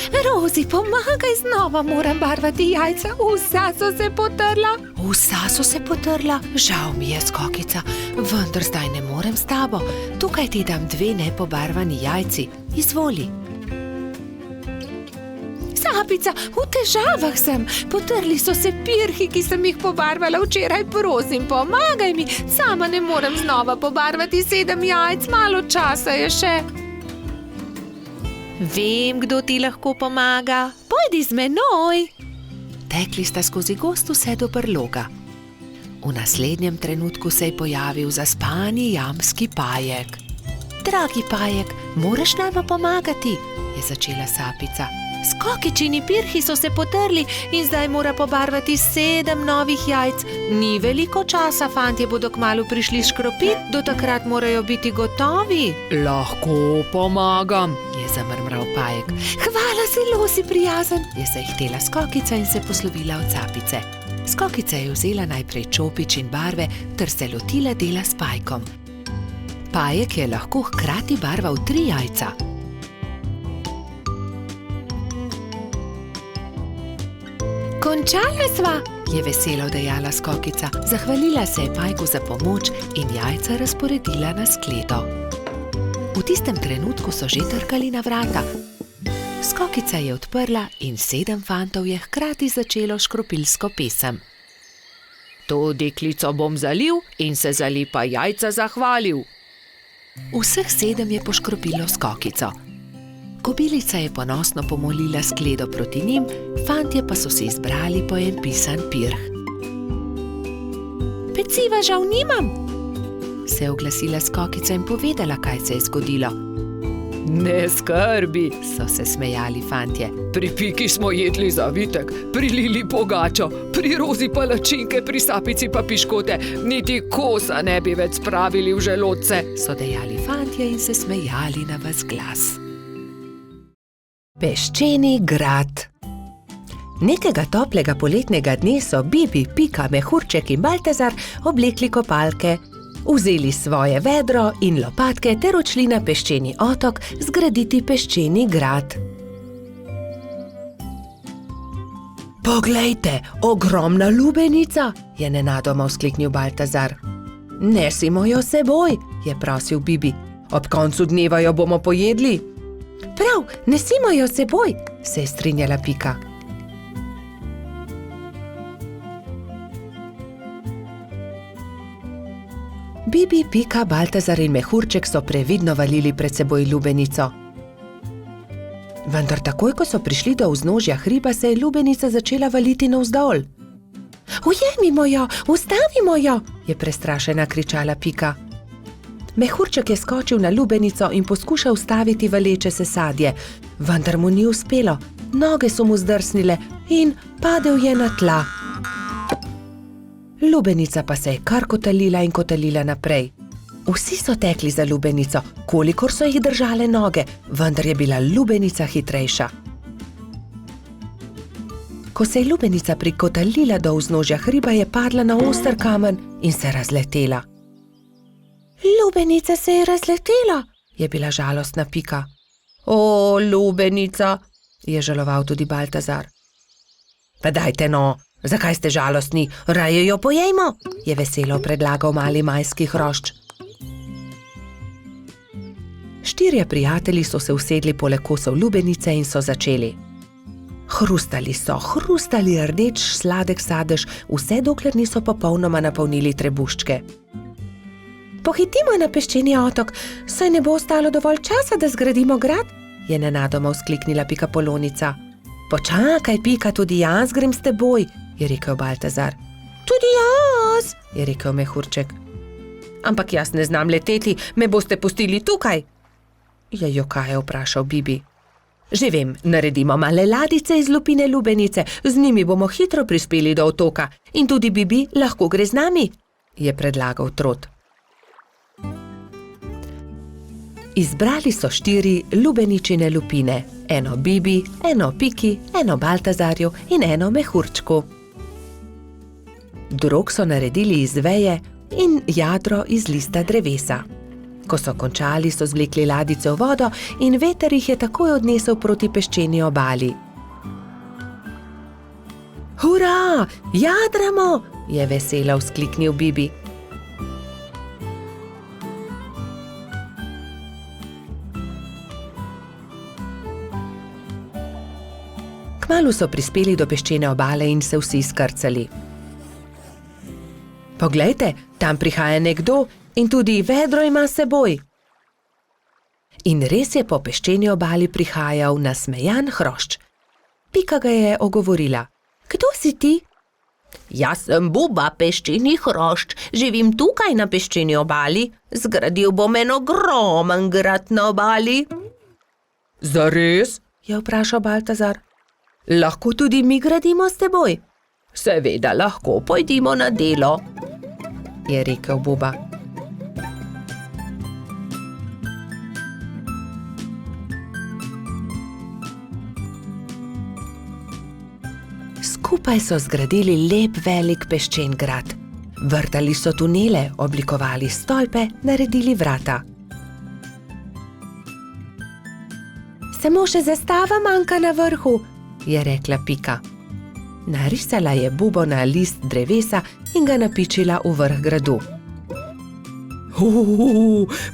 Rozi, pomagaj, znova moram barvati jajca, vsa so se potrla. Vsa so se potrla? Žal mi je, Skokica, vendar zdaj ne morem s tabo. Tukaj ti dam 2 nepobarvani jajci, izvoli. Sapica, v težavah sem, potrli so se pirhi, ki sem jih pobarvala včeraj, prosim, pomagaj mi, sama ne morem znova pobarvati 7 jajc, malo časa je še. Vem, kdo ti lahko pomaga. Pojdi z menoj. Tekli sta skozi gozd vse do brloga. V naslednjem trenutku se je pojavil zaspani jamski Pajek. Dragi Pajek, moraš nama pomagati, je začela Sapica. Skokičini pirhi so se potrli in zdaj mora pobarvati 7 novih jajc. Ni veliko časa, fantje bodo kmalu prišli škropit, do takrat morajo biti gotovi. Lahko pomagam, je zamrmral Pajek. Hvala, zelo si prijazen, je se htela Skokica in se poslovila od Sapice. Skokica je vzela najprej čopič in barve ter se lotila dela s Pajkom. Pajek je lahko hkrati barval 3 jajca. Končala sva, je veselo dejala Skokica. Zahvalila se je Pajku za pomoč in jajca razporedila na skledo. V tistem trenutku so že trkali na vrata. Skokica je odprla in 7 fantov je hkrati začelo škropilsko pesem. To deklico bom zalil in se za lepa jajca zahvalil. Vseh 7 je poškropilo skokico. Kobilica je ponosno pomolila skledo proti njim, fantje pa so si izbrali po en pisan pirh. Peciva žal nimam, se je oglasila skokica in povedala, kaj se je zgodilo. Ne skrbi, so se smejali fantje. Pri Piki smo jedli zavitek, pri Lili pogačo, pri Rozi palačinke, pri Sapici pa piškote, niti kosa ne bi več spravili v želodce, so dejali fantje in se smejali na ves glas. Peščeni grad. Nekega toplega poletnega dne so Bibi, Pika, Mehurček in Baltazar oblekli kopalke, vzeli svoje vedro in lopatke ter odšli na peščeni otok zgraditi peščeni grad. Poglejte, ogromna lubenica, je nenadoma vzkliknil Baltazar. Nesimo jo seboj, je prosil Bibi. Ob koncu dneva jo bomo pojedli. Prav, nesimo jo seboj, se je strinjala Pika. Bibi, Pika, Baltazar in Mehurček so previdno valili pred seboj lubenico. Vendar takoj, ko so prišli do vznožja hriba, se je lubenica začela valiti navzdol. Ujemimo jo, ustavimo jo, je prestrašena kričala Pika. Mehurček je skočil na lubenico in poskušal ustaviti valeče se sadje, vendar mu ni uspelo. Noge so mu zdrsnile in padel je na tla. Lubenica pa se je kar kotalila in kotalila naprej. Vsi so tekli za lubenico, kolikor so jih držale noge, vendar je bila lubenica hitrejša. Ko se je lubenica prikotalila do vznožja hriba, je padla na oster kamen in se razletela. Lubenica se je razletela, je bila žalostna Pika. O, lubenica, je žaloval tudi Baltazar. Pa dajte no, zakaj ste žalostni, raje jo pojejmo, je veselo predlagal mali majski hrošč. 4 prijatelji so se usedli poleg kosov lubenice in so začeli. Hrustali rdeč sladek sadež, vse dokler niso popolnoma napolnili trebuščke. Pohitimo na peščeni otok, saj ne bo ostalo dovolj časa, da zgradimo grad, je nenadoma vzkliknila Pikapolonica. Počakaj, Pika, tudi jaz grem s teboj, je rekel Baltazar. Tudi jaz, je rekel Mehurček. Ampak jaz ne znam leteti, me boste pustili tukaj, je jokaje vprašal Bibi. Že vem, naredimo male ladice iz lupine lubenice, z njimi bomo hitro prispeli do otoka in tudi Bibi lahko gre z nami, je predlagal Trot. Izbrali so 4 lubeničine lupine, eno Bibi, eno Piki, eno Baltazarju in eno Mehurčku. Drog so naredili iz veje in jadro iz lista drevesa. Ko so končali, so zvlekli ladice v vodo in veter jih je takoj odnesel proti peščeni obali. Hurra, jadramo, je veselo vzkliknil Bibi. Kmalu so prispeli do peščene obale in se vsi skrcali. Poglejte, tam prihaja nekdo in tudi vedro ima s seboj. In res je po peščeni obali prihajal nasmejan hrošč. Pika ga je ogovorila. Kdo si ti? Jaz sem Buba, peščeni hrošč, živim tukaj na peščeni obali, zgradil bom en ogromen grad na obali. Zares? Je vprašal Baltazar. Lahko tudi mi gradimo s teboj? Seveda lahko, pojdimo na delo, je rekel Buba. Skupaj so zgradili lep velik peščen grad. Vrtali so tunele, oblikovali stolpe, naredili vrata. Samo še zastava manjka na vrhu, je rekla Pika. Narisala je Bubo na list drevesa in ga napičila v vrh gradu.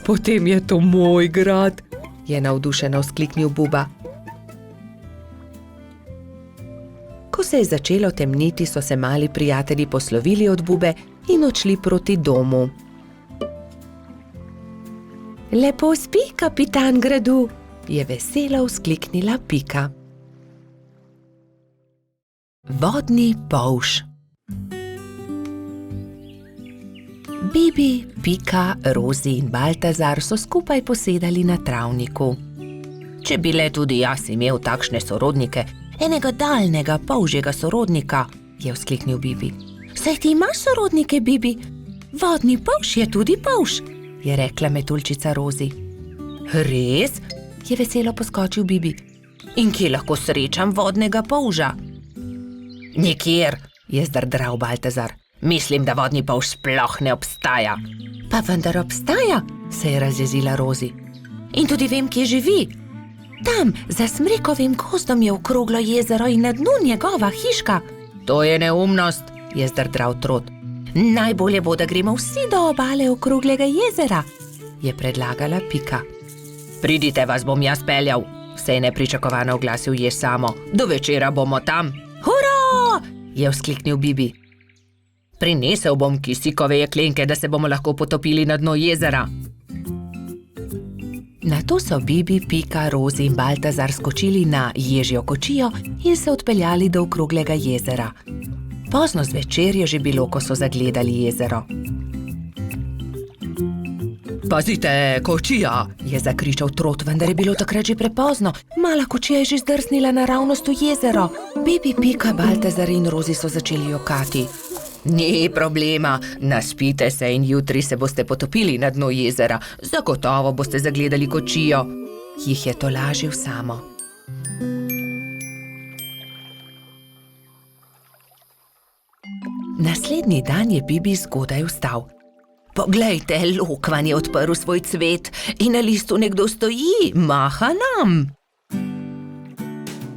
Potem je to moj grad, je navdušeno vzkliknil Buba. Ko se je začelo temniti, so se mali prijatelji poslovili od Bube in odšli proti domu. Lepo spi, kapitan gradu, je veselo vzkliknila Pika. Vodni polž. Bibi, Pika, Rozi in Baltazar so skupaj posedali na travniku. Če bi le tudi jaz imel takšne sorodnike, enega daljnega polžjega sorodnika, je vzkliknil Bibi. Saj ti imaš sorodnike, Bibi? Vodni polž je tudi polž, je rekla metuljčica Rozi. Res? Je veselo poskočil Bibi. In kje lahko srečam vodnega polža? Nikjer, je zdrdral Baltazar. Mislim, da vodni polž sploh ne obstaja. Pa vendar obstaja, se je razjezila Rozi. In tudi vem, kje živi. Tam, za smrekovim gozdom je okroglo jezero in na dnu njegova hiška. To je neumnost, je zdrdral Trot. Najbolje bo, da gremo vsi do obale okroglega jezera, je predlagala Pika. Pridite, vas bom jaz peljal, se je nepričakovano oglasil Jež Samo. Do večera bomo tam. Hurra! Je vzkliknil Bibi. Prinesel bom kisikove jeklenke, da se bomo lahko potopili na dno jezera. Nato so Bibi, Pika, Rozi in Baltazar skočili na ježjo kočijo in se odpeljali do okroglega jezera. Pozno zvečer je že bilo, ko so zagledali jezero. Pazite, kočija, je zakričal Trot, vendar je bilo takrat že prepozno. Mala kočija je že zdrsnila naravnost v jezero. Bibi, Pika, Baltazar in Rozi so začeli jokati. Ni problema, naspite se in jutri se boste potopili na dno jezera. Zagotovo boste zagledali kočijo, jih je tolažil Samo. Naslednji dan je Bibi zgodaj vstal. Poglejte, lokvan je odprl svoj cvet in na listu nekdo stoji, maha nam.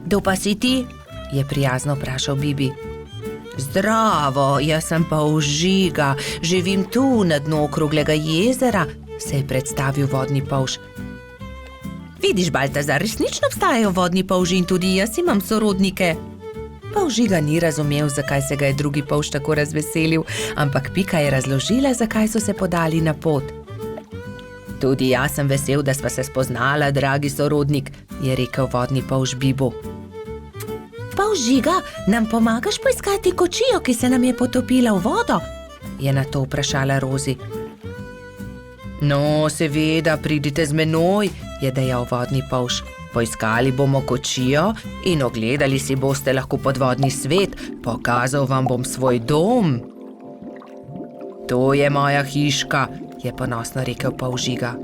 Kdo pa si ti? Je prijazno vprašal Bibi. Zdravo, jaz sem polž Žiga, živim tu na dnu okroglega jezera, se je predstavil vodni polž. Vidiš, Baltazar, resnično obstajajo vodni polži in tudi jaz imam sorodnike. Polž Žiga ni razumel, zakaj se ga je drugi polž tako razveselil, ampak Pika je razložila, zakaj so se podali na pot. Tudi jaz sem vesel, da sva se spoznala, dragi sorodnik, je rekel vodni polž Bibu. Polž Žiga, nam pomagaš poiskati kočijo, ki se nam je potopila v vodo? Je na to vprašala Rozi. No, seveda, pridite z menoj, je dejal vodni polž. Poiskali bomo kočijo in ogledali si boste lahko podvodni svet, pokazal vam bom svoj dom. To je moja hiška, je ponosno rekel polž Žiga.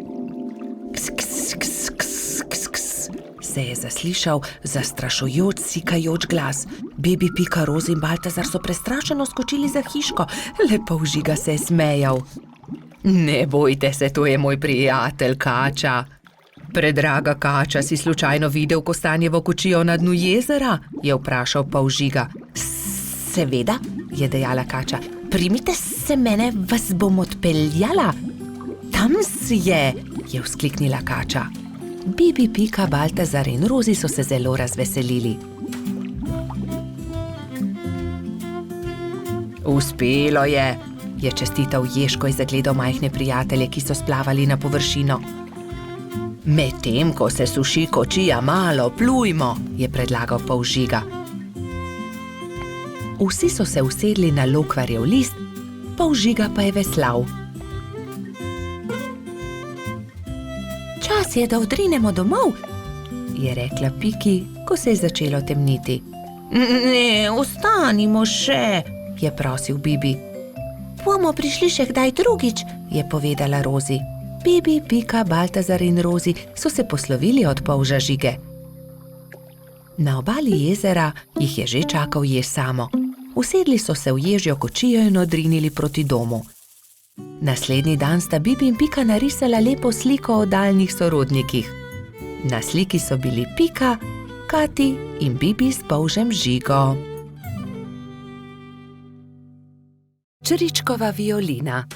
Ks, ks, ks, ks, ks, ks, se je zaslišal zastrašujoč, sikajoč glas. Bibi, Pika, Rozi in Baltazar so prestrašeno skočili za hiško, le polž Žiga se je smejal. Ne bojte se, to je moj prijatelj Kača. Predraga Kača, si slučajno videl kostanjevo kočijo na dnu jezera? Je vprašal polž Žiga. Seveda, je dejala Kača. Primite se mene, vas bom odpeljala. Tam je vzkliknila Kača. Bibi, Pika, Baltazar in Rozi so se zelo razveselili. Uspelo je čestital Jež, ko je zagledal majhne prijatelje, ki so splavali na površino. Medtem, ko se suši kočija, malo plujmo, je predlagal polž Žiga. Vsi so se usedli na lokvarjev list, polž Žiga pa je veslal. Čas je, da odrinemo domov, je rekla Piki, ko se je začelo temniti. Ne, ostanimo še, je prosil Bibi. Bomo prišli še kdaj drugič, je povedala Rozi. Bibi, Pika, Baltazar in Rozi so se poslovili od polža Žige. Na obali jezera jih je že čakal Jež Samo. Usedli so se v ježjo kočijo in odrinili proti domu. Naslednji dan sta Bibi in Pika narisala lepo sliko o daljnih sorodnikih. Na sliki so bili Pika, Kati in Bibi s polžem Žigo. Čričkova violina.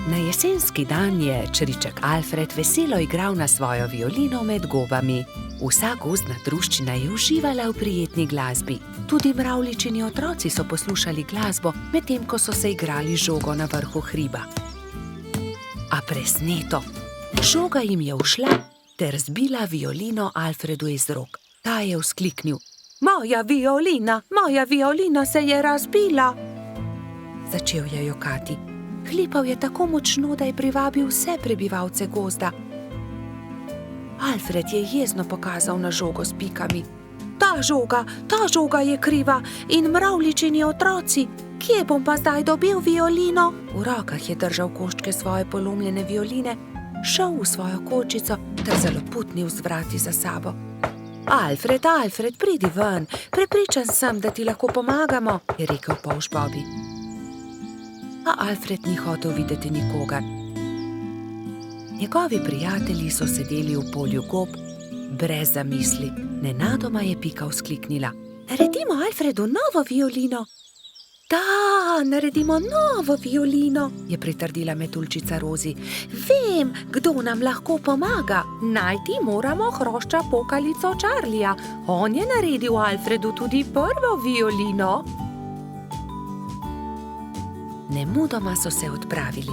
Na jesenski dan je čriček Alfred veselo igral na svojo violino med gobami. Vsa gozdna druščina je uživala v prijetni glasbi. Tudi mravljičini otroci so poslušali glasbo, medtem ko so se igrali žogo na vrhu hriba. A presneto, Žoga jim je ušla ter zbila violino Alfredu iz rok. Ta je vzkliknil: moja violina se je razbila! Začel je jokati. Hlipal je tako močno, da je privabil vse prebivalce gozda. Alfred je jezno pokazal na žogo s pikami. Ta žoga je kriva in mravljičini otroci. Kje bom pa zdaj dobil violino? V rokah je držal koščke svoje polomljene violine, šel v svojo kočico ter zaloputnil z vrati za sabo. Alfred, pridi ven, prepričan sem, da ti lahko pomagamo, je rekel polž Bobby. A Alfred ni hotel videti nikogar. Njegovi prijatelji so sedeli v polju gob, brez zamisli. Nenadoma je Pika vzkliknila: naredimo Alfredu novo violino! Da, naredimo novo violino, je pritrdila metuljčica Rozi. Vem, kdo nam lahko pomaga. Najti moramo hrošča pokalico Charlija. On je naredil Alfredu tudi prvo violino. Nemudoma so se odpravili.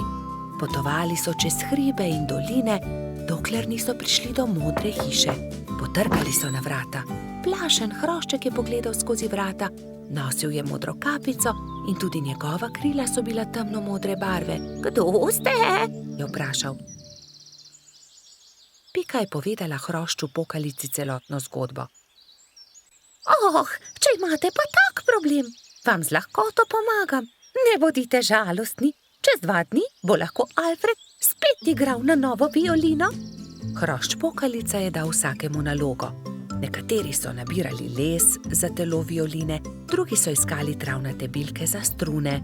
Potovali so čez hribe in doline, dokler niso prišli do modre hiše. Potrkali so na vrata. Plašen hrošček je pogledal skozi vrata. Nosil je modro kapico in tudi njegova krila so bila temno-modre barve. Kdo ste? Je vprašal. Pika je povedala hrošču pokalici celotno zgodbo. Če imate pa tak problem, vam z lahkoto pomagam. Ne bodite žalostni. Čez 2 dni bo lahko Alfred spet igral na novo violino. Hrošč pokalica je dal vsakemu nalogo. Nekateri so nabirali les za telo violine, drugi so iskali travnate bilke za strune.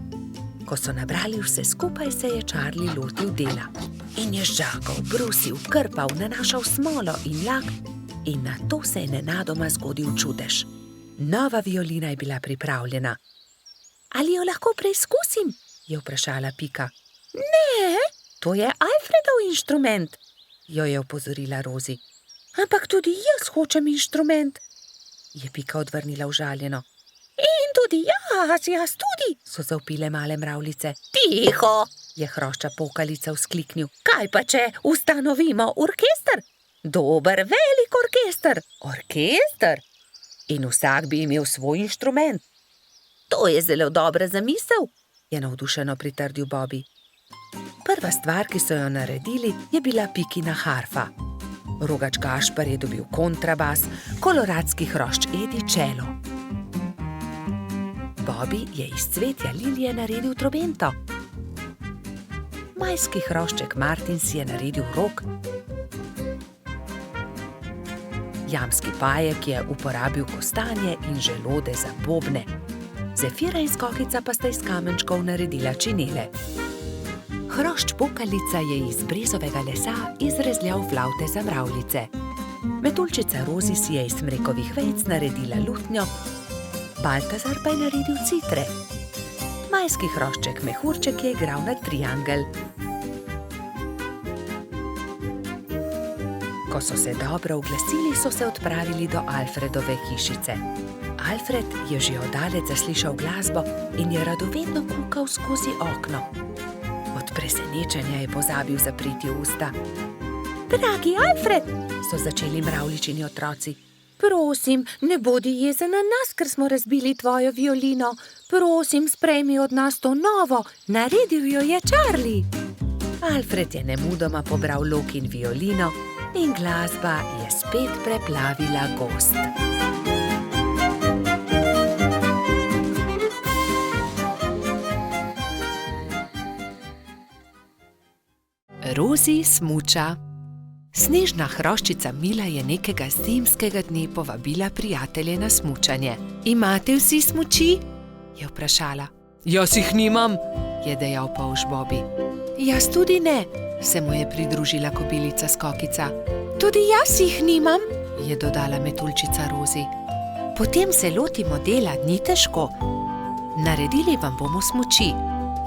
Ko so nabrali vse skupaj, se je Charlie lotil dela. In je žagal, brusil, krpal, nanašal smolo in lak in nato se je nenadoma zgodil čudež. Nova violina je bila pripravljena. Ali jo lahko preizkusim? Je vprašala Pika. Ne, to je Alfredov inštrument, jo je opozorila Rozi. Ampak tudi jaz hočem inštrument, je Pika odvrnila užaljeno. In tudi jaz tudi, so zavpile male mravljice. Tiho, je hrošča pokalica vzkliknil. Kaj pa če ustanovimo orkester? Dober, velik orkester. Orkester? In vsak bi imel svoj inštrument. To je zelo dobra zamisel, je navdušeno pritrdil Bobby. Prva stvar, ki so jo naredili, je bila Pikina harfa. Rogač Gašper je dobil kontrabas, koloradski hrošč Edi čelo. Bobby je iz cvetja lilije naredil trobento. Majski hrošček Martin si je naredil rog. Jamski pajek je uporabil kostanje in želode za bobne. Zefira in Skokica pa sta iz kamenčkov naredila činele. Hrošč pokalica je iz brezovega lesa izrezljal flavte za mravljice. Metuljčica Rozi si je iz smrekovih vejic naredila lutnjo, Baltazar pa je naredil citre. Majski hrošček Mehurček je igral na triangel. Ko so se dobro oglasili, so se odpravili do Alfredove hišice. Alfred je že oddaleč zaslišal glasbo in je radovedno kukal skozi okno. Od presenečenja je pozabil zapreti usta. Dragi Alfred, so začeli mravljičini otroci. Prosim, ne bodi jezen na nas, ker smo razbili tvojo violino. Prosim, sprejmi od nas to novo, naredil jo je Charlie. Alfred je nemudoma pobral lok in violino in glasba je spet preplavila gozd. Rozi smuča. Snežna hroščica Mila je nekega zimskega dne povabila prijatelje na smučanje. Imate vsi smuči? Je vprašala. Jaz jih nimam, je dejal polž Bobby. Jaz tudi ne, se mu je pridružila kobilica Skokica. Tudi jaz jih nimam, je dodala metuljčica Rozi. Potem se lotimo dela, ni težko. Naredili vam bomo smuči,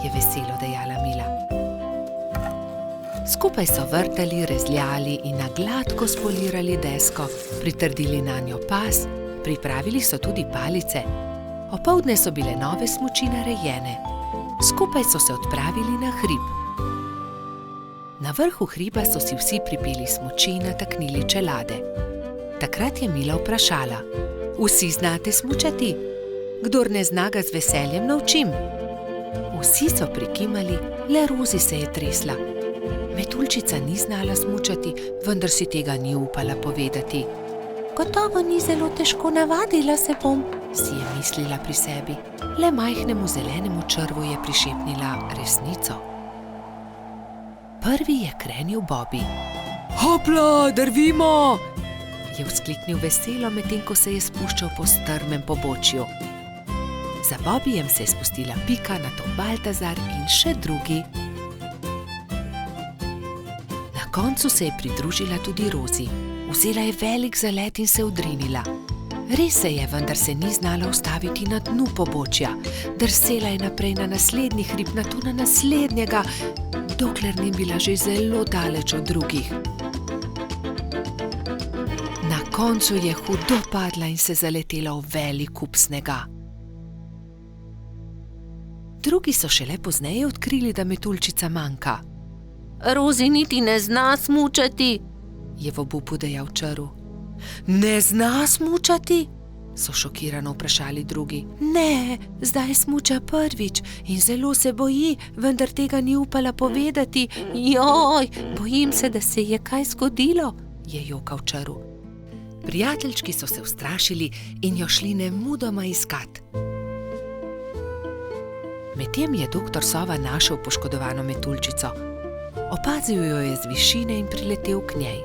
je veselo dejala Mila. Skupaj so vrtali, rezljali in na gladko spolirali desko, pritrdili nanjo pas, pripravili so tudi palice. Opoldne so bile nove smuči narejene. Skupaj so se odpravili na hrib. Na vrhu hriba so si vsi pripeli smuči in nataknili čelade. Takrat je Mila vprašala: Vsi znate smučati? Kdor ne zna, ga z veseljem naučim. Vsi so prikimali, le Rozi se je tresla. Metuljčica ni znala smučati, vendar si tega ni upala povedati. Gotovo ni zelo težko, navadila se bom, si je mislila pri sebi. Le majhnemu zelenemu črvu je prišepnila resnico. Prvi je krenil Bobby. Hopla, drvimo! Je vzkliknil veselo, medtem ko se je spuščal po strmem pobočju. Za Bobbyjem se je spustila Pika, nato Baltazar in še drugi. Na koncu se je pridružila tudi Rozi. Vzela je velik zalet in se odrinila. Res se je, vendar se ni znala ustaviti na dnu pobočja. Drsela je naprej na naslednji hrib, nato na naslednjega, dokler ni bila že zelo daleč od drugih. Na koncu je hudo padla in se zaletela v velik kup snega. Drugi so šele pozneje odkrili, da Metuljčica manjka. Rozi niti ne zna smučati, je v obupu dejal črv. Ne zna smučati? So šokirano vprašali drugi. Ne, zdaj smuča prvič in zelo se boji, vendar tega ni upala povedati. Joj, bojim se, da se je kaj zgodilo, je jokal črv. Prijateljčki so se ustrašili in jo šli nemudoma iskat. Medtem je doktor Sova našel poškodovano Metuljčico. Opazil jo je z višine in priletel k njej.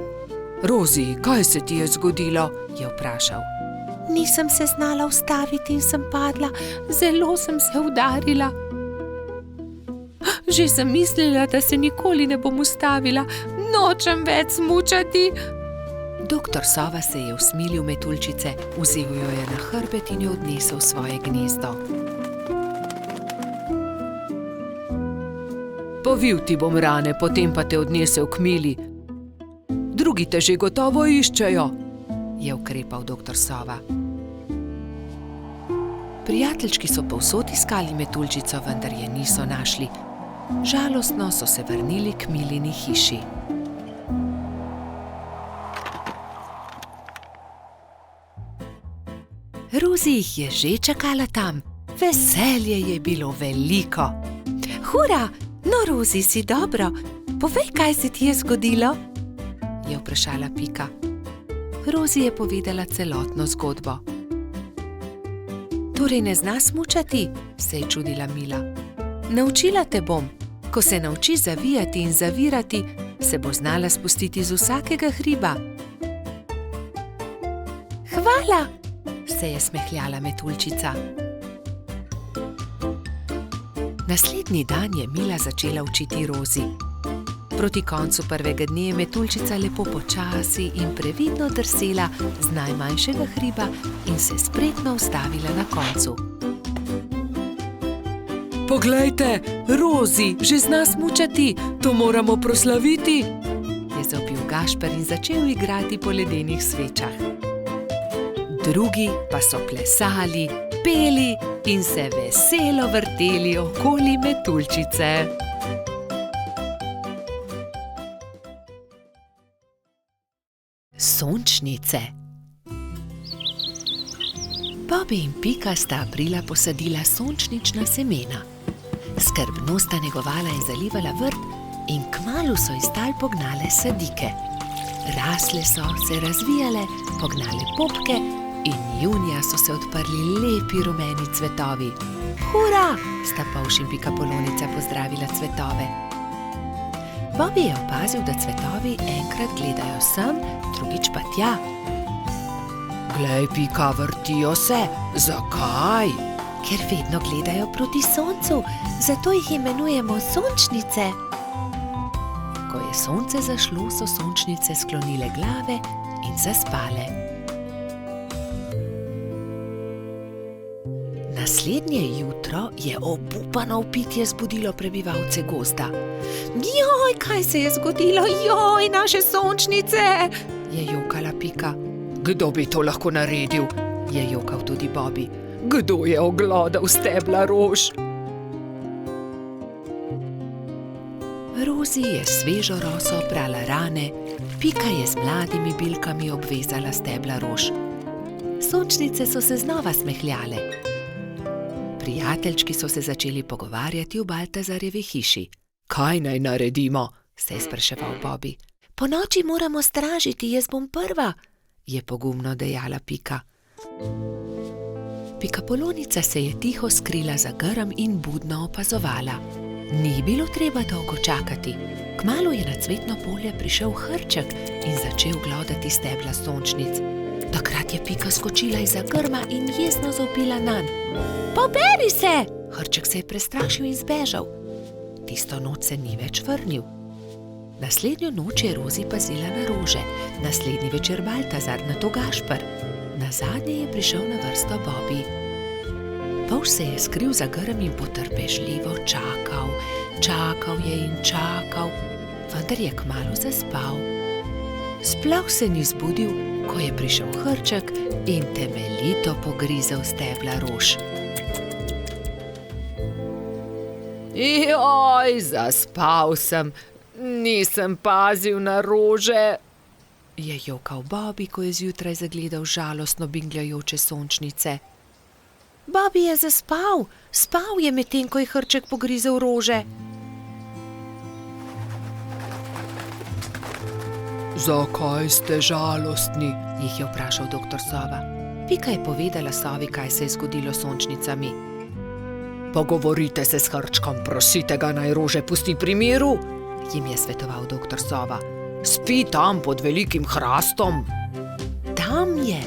Rozi, kaj se ti je zgodilo? Je vprašal. Nisem se znala ustaviti in sem padla, zelo sem se udarila. Že sem mislila, da se nikoli ne bom ustavila, nočem več smučati. Doktor Sova se je usmilil Metuljčice, vzel jo je na hrbet in jo odnesel v svoje gnezdo. Povil ti bom rane, potem pa te odnesel k Mili. Drugi te že gotovo iščejo, je ukrepal doktor Sova. Prijateljčki so povsod iskali Metuljčico, vendar je niso našli. Žalostno so se vrnili k Milini hiši. Rozi jih je že čakala tam. Veselje je bilo veliko. Hura! No, Rozi, si dobro. Povej, kaj se ti je zgodilo? Je vprašala Pika. Rozi je povedala celotno zgodbo. Torej ne zna smučati? Se je čudila Mila. Naučila te bom. Ko se naučiš zavijati in zavirati, se bo znala spustiti z vsakega hriba. Hvala, se je smehljala Metuljčica. Naslednji dan je Mila začela učiti Rozi. Proti koncu prvega dne je Metuljčica lepo počasi in previdno drsela z najmanjšega hriba in se spretno ustavila na koncu. Poglejte, Rozi že zna smučati, to moramo proslaviti, je zavpil Gašper in začel igrati po ledenih svečah. Drugi pa so plesali, peli in se veselo vrteli okoli Metuljčice. Sončnice. Bobby in Pika sta aprila posadila sončnična semena. Skrbno sta negovala in zalivala vrt in kmalu so iz tal pognale sadike. Rasle so, se razvijale, pognale popke in junija so se odprli lepi rumeni cvetovi. Hura! Sta Polž in Pikapolonica pozdravila cvetove. Bobby je opazil, da cvetovi enkrat gledajo sem, drugič pa tja. Glej, Pika, vrtijo se. Zakaj? Ker vedno gledajo proti soncu, zato jih imenujemo sončnice. Ko je sonce zašlo, so sončnice sklonile glave in zaspale. Naslednje jutro je obupano vpitje zbudilo prebivalce gozda. Joj, kaj se je zgodilo? Joj, naše sončnice! Je jokala Pika. Kdo bi to lahko naredil? Je jokal tudi Bobby. Kdo je oglodal stebla rož? Rozi je svežo roso prala rane, Pika je z mladimi bilkami obvezala stebla rož. Sončnice so se znova smehljale. Prijateljčki so se začeli pogovarjati v Baltazarjevi hiši. Kaj naj naredimo? Se je spraševal Bobby. Ponoči moramo stražiti, jaz bom prva, je pogumno dejala Pika. Pikapolonica se je tiho skrila za grm in budno opazovala. Ni bilo treba dolgo čakati. Kmalu je na cvetno polje prišel Hrček in začel glodati stebla sončnic. Takrat je Pika skočila izza grma in jezno zavpila nanj. Poberi se! Hrček se je prestrašil in zbežal. Tisto noč se ni več vrnil. Naslednjo noč je Rozi pazila na rože, naslednji večer Baltazar, nato Gašper. Nazadnje je prišel na vrsto Bobby. Polž se je skril za grm in potrpežljivo čakal. Čakal je in čakal, vendar je kmalu zaspal. Sploh se ni zbudil, ko je prišel Hrček in temeljito pogrizel stebla rož. Joj, zaspal sem, nisem pazil na rože, je jokal Bobby, ko je zjutraj zagledal žalostno bingljajoče sončnice. Bobby je zaspal, spal je medtem, ko je Hrček pogrizel rože. Zakaj ste žalostni? Jih je vprašal doktor Sova. Pika je povedala Sovi, kaj se je zgodilo s sončnicami. Pogovorite se s Hrčkom, prosite ga, naj rože pusti pri miru, jim je svetoval doktor Sova. Spi tam pod velikim hrastom. Tam je,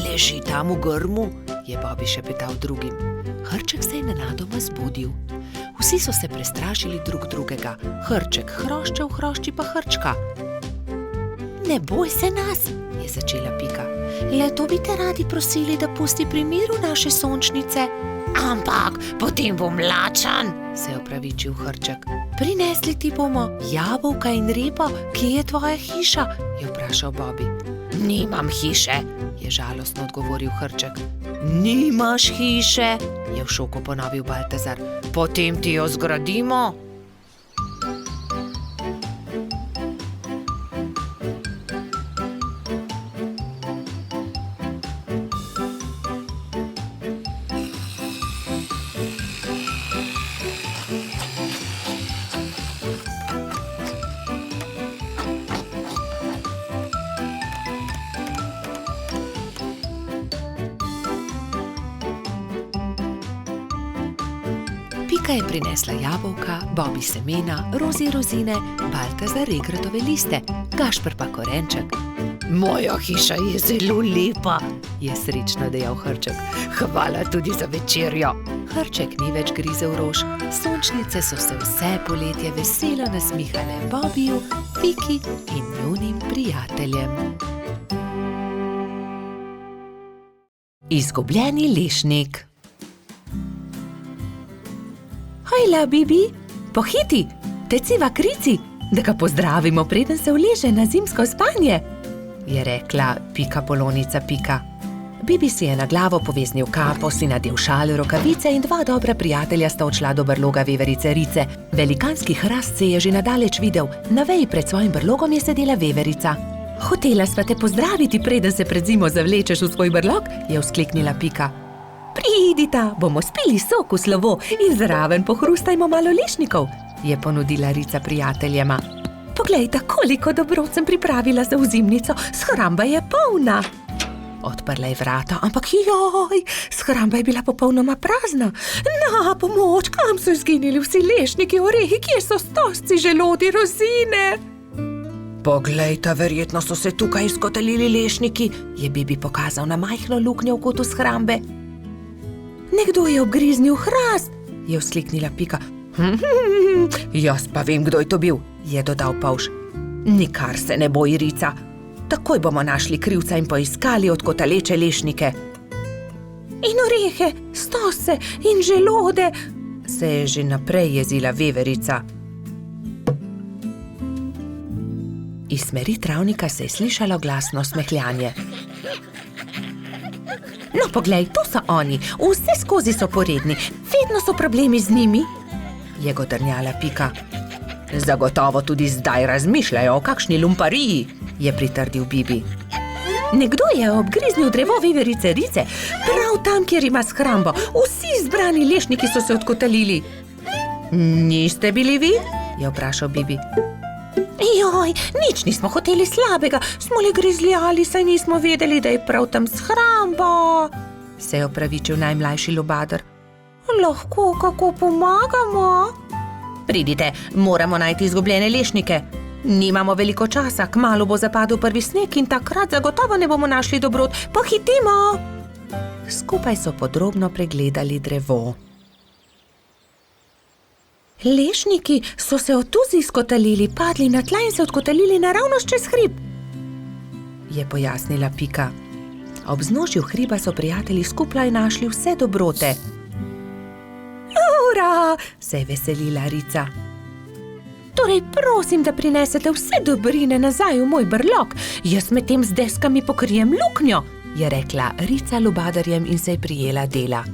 leži tam v grmu, je Bobby šepetal drugim. Hrček se je nenadoma zbudil. Vsi so se prestrašili drug drugega. Hrček hroščev, hrošči pa Hrčka. Ne boj se nas, je začela Pika. Le to bi te radi prosili, da pusti pri miru naše sončnice. Ampak potem bom lačan, se je opravičil Hrček. Prinesli ti bomo jabolka in repo, kje je tvoja hiša, je vprašal Bobby. Nimam hiše, je žalostno odgovoril Hrček. Nimaš hiše, je v šoku ponovil Baltazar. Potem ti jo zgradimo. Pika je prinesla jabolka, Bobby semena, Rozi rozine, Baltazar regratove liste, Gašper pa korenček. Moja hiša je zelo lepa, je srečno dejal Hrček. Hvala tudi za večerjo. Hrček ni več grizel rož, sončnice so se vse poletje veselo nasmihale Bobbyju, Piki in njunim prijateljem. Izgubljeni lešnik. Hojla, Bibi, pohiti, teciva krici, da ga pozdravimo, preden se uleže na zimsko spanje, je rekla Pikapolonica Pika. Bibi si je na glavo poveznil kapo, si nadel šal, rokavice in dva dobra prijatelja sta odšla do brloga veverice Rice. Velikanski hrast se je že nadaleč videl, na veji pred svojim brlogom je sedela veverica. Hotela sva te pozdraviti, preden se pred zimo zavlečeš v svoj brlog, je vzkliknila Pika. Pridita, bomo spili sok v slovo in zraven pohrustajmo malo lešnikov, je ponudila Rica prijateljema. Poglejta, koliko dobrot sem pripravila za ozimnico, shramba je polna. Odprla je vrata, ampak joj, shramba je bila popolnoma prazna. Na pomoč, kam so izginili vsi lešniki, orehi, kje so stožci, želodi, rozine? Poglejta, verjetno so se tukaj izkotalili lešniki, je Bibi pokazal na majhno luknjo v kotu shrambe. Nekdo je obgriznil hrast, je vzkliknila Pika. Jaz pa vem, kdo je to bil, je dodal Polž. Nikar se ne boj, Rica. Takoj bomo našli krivca in poiskali odkotaleče lešnike. In orehe, stose in želode, se je že naprej jezila veverica. Iz smeri travnika se je slišalo glasno smehljanje. No, poglej, to so oni, vse skozi so poredni, vedno so problemi z njimi, je godrnjala Pika. Zagotovo tudi zdaj razmišljajo o kakšni lumpariji, je pritrdil Bibi. Nekdo je obgriznil drevo veverice Rice, prav tam, kjer ima shrambo. Vsi zbrani lešniki so se odkotalili. Niste bili vi? Je vprašal Bibi. Joj, nič nismo hoteli slabega, smo le grizljali, saj nismo vedeli, da je prav tam shramba, se je opravičil najmlajši lubadar. Lahko kako pomagamo? Pridite, moramo najti izgubljene lešnike. Nimamo veliko časa, kmalu bo zapadel prvi sneg in takrat zagotovo ne bomo našli dobrot. Pohitimo! Skupaj so podrobno pregledali drevo. Lešniki so se od tuzi izkotalili, padli na tla in se odkotalili naravnost čez hrib, je pojasnila Pika. Ob vznožju hriba so prijatelji skupaj našli vse dobrote. Ura! Se je veselila Rica. Torej prosim, da prinesete vse dobrine nazaj v moj brlog. Jaz med tem z deskami pokrijem luknjo, je rekla Rica lubadarjem in se je prijela dela.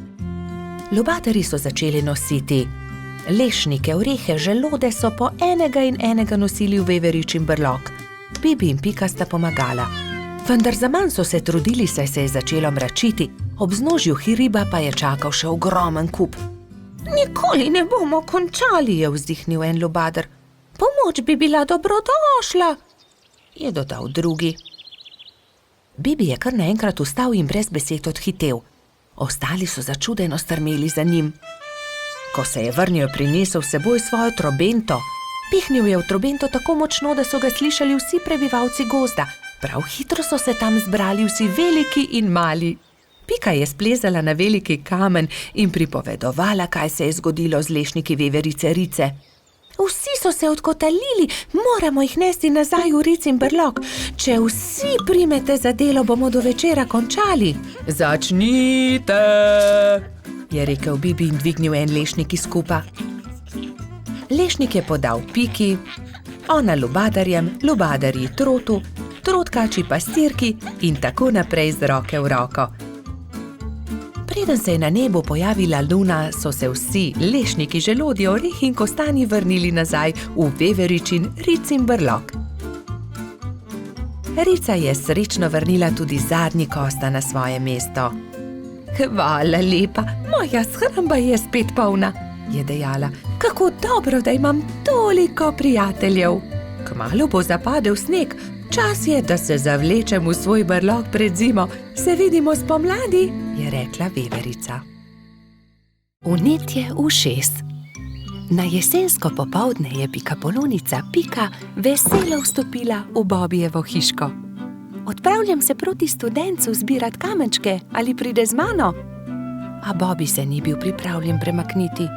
Lubadarji so začeli nositi lešnike, orehe, želode so po enega in enega nosili v veveričin brlog. Bibi in Pika sta pomagala. Vendar zaman so se trudili, saj se je začelo mračiti, ob vznožju hriba pa je čakal še ogromen kup. Nikoli ne bomo končali, je vzdihnil en lubadar. Pomoč bi bila dobrodošla, je dodal drugi. Bibi je kar naenkrat vstal in brez besed odhitel. Ostali so začudeno strmeli za njim. Ko se je vrnil, prinesel s seboj svojo trobento. Pihnil je v trobento tako močno, da so ga slišali vsi prebivalci gozda. Prav hitro so se tam zbrali vsi veliki in mali. Pika je splezala na veliki kamen in pripovedovala, kaj se je zgodilo z lešniki veverice Rice. Vsi so se odkotalili, moramo jih nesti nazaj v Ricin brlog. Če vsi primete za delo, bomo do večera končali. Začnite, je rekel Bibi in dvignil en lešnik iz kupa. Lešnik je podal Piki, ona lubadarjem, lubadarji trotu, trotkači pastirki in tako naprej z roke v roko. Preden se je na nebu pojavila luna, so se vsi lešniki, želodje, orehi in kostanji vrnili nazaj v veveričin Ricin brlog. Rica je srečno vrnila tudi zadnji kosta na svoje mesto. Hvala lepa, moja shramba je spet polna, je dejala. Kako dobro, da imam toliko prijateljev. Kmalu bo zapadel sneg, čas je, da se zavlečem v svoj brlog pred zimo. Se vidimo spomladi, je rekla veverica. Vnetje ušes. Na jesensko popoldne je pikapolonica Pika veselo vstopila v Bobijevo hiško. Odpravljam se proti studencu zbirat kamenčke, ali pride z mano? A Bobi se ni bil pripravljen premakniti.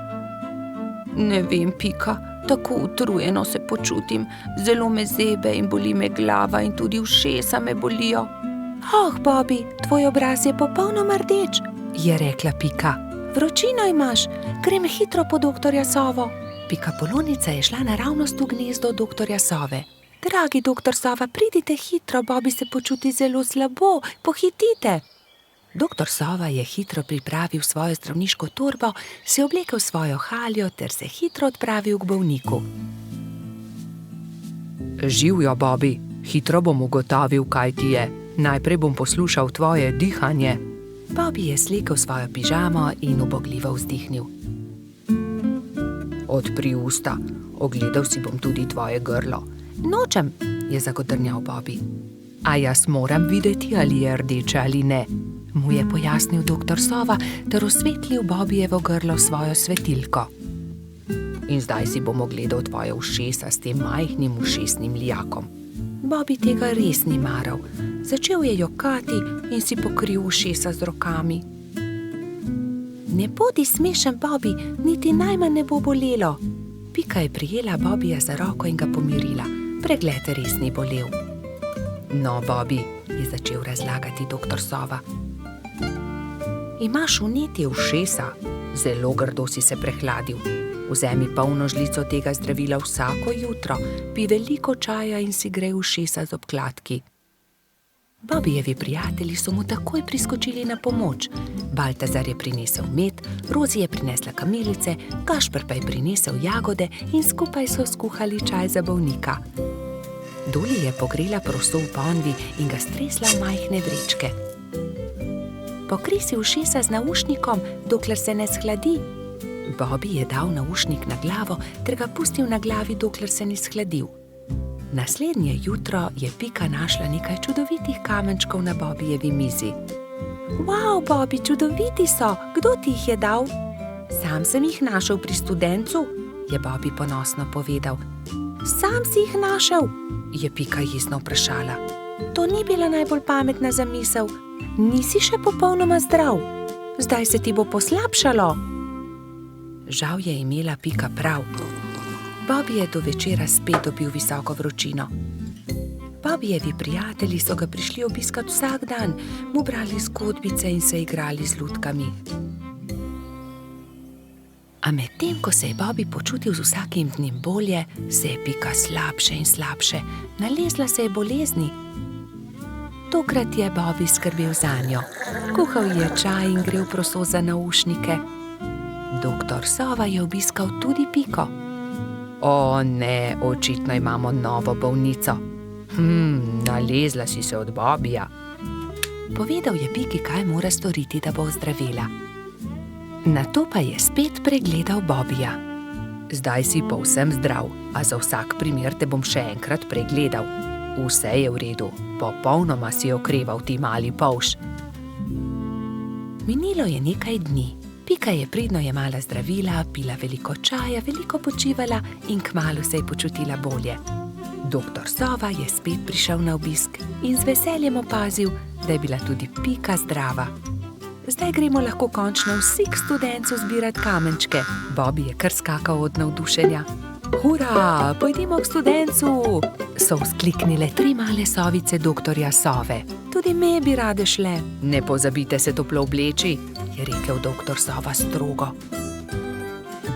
Ne vem, Pika, tako utrujeno se počutim. Zelo me zebe in boli me glava in tudi ušesa me bolijo. Oh, Bobi, tvoj obraz je popolnoma rdeč, je rekla Pika. Vročino imaš, grem hitro po doktorja Sovo. Pikapolonica je šla naravnost v gnezdo doktorja Sove. Dragi doktor Sova, pridite hitro, Bobi se počuti zelo slabo, pohitite. Doktor Sova je hitro pripravil svojo zdravniško torbo, se oblekel svojo haljo ter se hitro odpravil k bolniku. Živjo, Bobi, hitro bom ugotovil, kaj ti je. Najprej bom poslušal tvoje dihanje. Bobi je slekel svojo pižamo in ubogljivo vzdihnil. Odpri usta, ogledal si bom tudi tvoje grlo. Nočem, je zagodrnjal Bobi. A jaz moram videti, ali je rdeče ali ne, mu je pojasnil doktor Sova ter osvetlil Bobijevo grlo svojo svetilko. In zdaj si bom ogledal tvoje ušesa s tem majhnim ušesnim lijakom. Bobi tega res ni maral. Začel je jokati in si pokril ušesa z rokami. Ne bodi smešen, Bobi, niti najmanj ne bo bolelo. Pika je prijela Bobija za roko in ga pomirila. Pregled res ni bolel. No, Bobi, je začel razlagati doktor Sova. Imaš vnetje ušesa, zelo grdo si se prehladil. Vzemi polno žlico tega zdravila vsako jutro, pij veliko čaja in si grej ušesa z obkladki. Bobijevi prijatelji so mu takoj priskočili na pomoč. Baltazar je prinesel med, Rozi je prinesla kamilice, Gašper pa je prinesel jagode in skupaj so skuhali čaj za bolnika. Doli je pogrela proso v ponvi in ga stresla v majhne vrečke. Pokri si ušesa z naušnikom, dokler se ne shladi. Bobi je dal naušnik na glavo ter ga pustil na glavi, dokler se ni shladil. Naslednje jutro je Pika našla nekaj čudovitih kamenčkov na Bobijevi mizi. Wow, Bobi, čudoviti so! Kdo ti jih je dal? Sam sem jih našel pri studencu, je Bobi ponosno povedal. Sam si jih našel? Je Pika jezno vprašala. To ni bila najbolj pametna zamisel. Nisi še popolnoma zdrav. Zdaj se ti bo poslabšalo. Žal je imela Pika prav. Bobi je do večera spet dobil visoko vročino. Bobijevi prijatelji so ga prišli obiskat vsak dan, mu brali zgodbice in se igrali z lutkami. A medtem, ko se je Bobi počutil z vsakim dnem bolje, se je Pika slabše in slabše. Nalezla se je bolezni. Tokrat je Bobi skrbel zanjo. Kuhal je čaj in grel proso za naušnike. Doktor Sova je obiskal tudi Piko. O ne, očitno imamo novo bolnico. Nalezla si se od Bobija. Povedal je Piki, kaj mora storiti, da bo ozdravela. Nato pa je spet pregledal Bobija. Zdaj si povsem zdrav, a za vsak primer te bom še enkrat pregledal. Vse je v redu, popolnoma si okreval ti mali polž. Minilo je nekaj dni. Pika je pridno jemala zdravila, pila veliko čaja, veliko počivala in kmalu se je počutila bolje. Doktor Sova je spet prišel na obisk in z veseljem opazil, da je bila tudi Pika zdrava. Zdaj gremo lahko končno vsi k studencu zbirat kamenčke. Bobi je kar skakal od navdušenja. Hura, pojdimo k studencu! So vzkliknile 3 male sovice doktorja Sove. Tudi me bi rade šle. Ne pozabite se toplo obleči, je rekel doktor Sova strogo.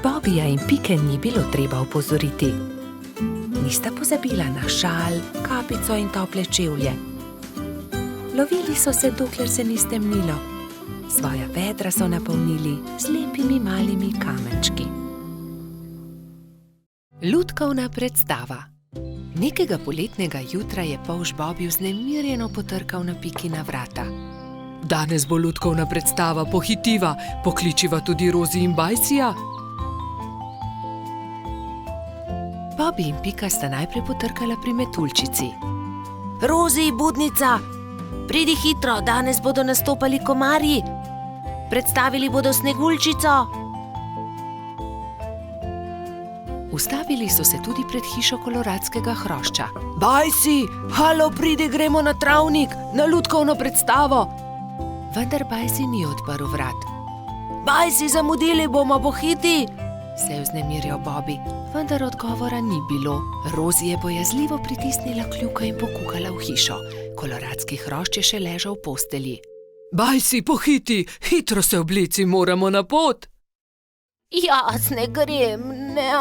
Bobija in Pike ni bilo treba opozoriti. Nista pozabila na šal, kapico in tople čevlje. Lovili so se, dokler se ni stemnilo. Svoja vedra so napolnili z lepimi malimi kamenčki. Lutkovna predstava. Nekega poletnega jutra je polž Bobi vznemirjeno potrkal na Pikina vrata. Danes bo lutkovna predstava, pohitiva, pokličiva tudi Rozi in Bajsija. Bobi in Pika sta najprej potrkala pri metuljčici. Rozi, budnica, pridi hitro, danes bodo nastopali komarji. Predstavili bodo Sneguljčico. Ustavili so se tudi pred hišo koloradskega hrošča. Bajsi, halo, pridi, gremo na travnik, na lutkovno predstavo. Vendar Bajsi ni odprl vrat. Bajsi, zamudili bomo, pohiti, se je vznemirjal Bobi, vendar odgovora ni bilo. Rozi je bojazljivo pritisnila kljuko in pokukala v hišo. Koloradski hrošč je še ležal v postelji. Bajsi, pohiti, hitro se oblici, moramo na pot. Jaz ne grem, ne,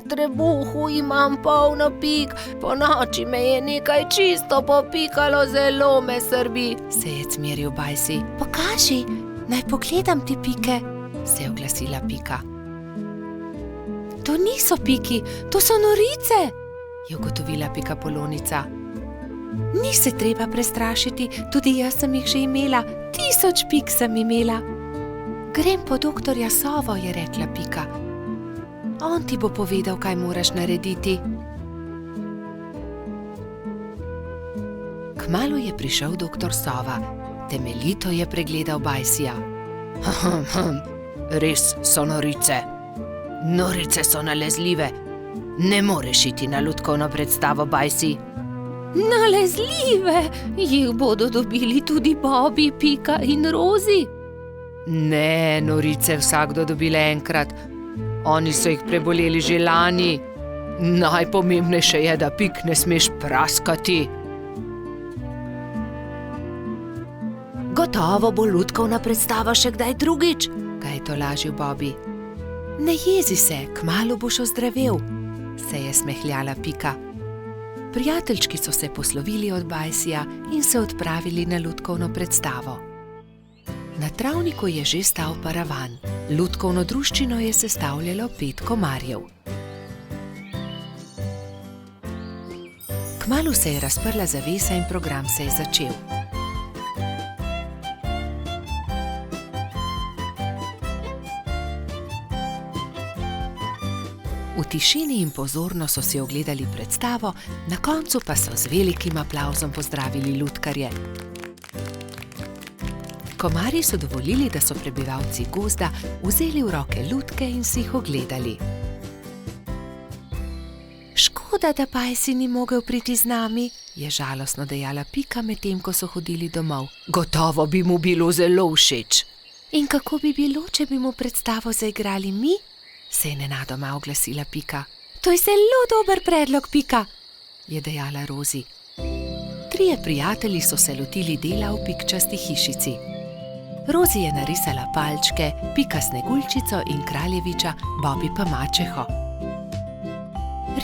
trebuhu imam polno pik, po noči me je nekaj čisto popikalo, zelo me srbi, se je cmeril Bajsi. Pokaži, naj pogledam ti pike, se je oglasila Pika. To niso piki, to so norice, je ugotovila Pikapolonica. Ni se treba prestrašiti, tudi jaz sem jih že imela, 1000 pik sem imela. Grem po doktorja Sovo, je rekla Pika. On ti bo povedal, kaj moraš narediti. Kmalu je prišel doktor Sova. Temeljito je pregledal Bajsija. Res so norice. Norice so nalezljive. Ne moreš iti na lutkovno predstavo, Bajsi. Nalezljive? Jih bodo dobili tudi Bobi, Pika in Rozi? Ne, norice vsakdo dobile enkrat. Oni so jih preboleli že lani. Najpomembnejše je, da pik ne smeš praskati. Gotovo bo lutkovna predstava še kdaj drugič, ga je tolažil Bobi. Ne jezi se, kmalu boš ozdravel, se je smehljala Pika. Prijateljčki so se poslovili od Bajsija in se odpravili na lutkovno predstavo. Na travniku je že stal paravan. Lutkovno druščino je sestavljalo 5 komarjev. Kmalu se je razprla zavesa in program se je začel. V tišini in pozorno so si ogledali predstavo, na koncu pa so z velikim aplavzom pozdravili lutkarje. Komarji so dovolili, da so prebivalci gozda vzeli v roke lutke in si jih ogledali. Škoda, da Bajsi ni mogel priti z nami, je žalostno dejala Pika, medtem ko so hodili domov. Gotovo bi mu bilo zelo všeč. In kako bi bilo, če bi mu predstavo zaigrali mi? Se je nenadoma oglasila Pika. To je zelo dober predlog, Pika, je dejala Rozi. 3 prijatelji so se lotili dela v pikčasti hišici. Rozi je narisala palčke, Pika Sneguljčico in kraljeviča, Bobi pa mačeho.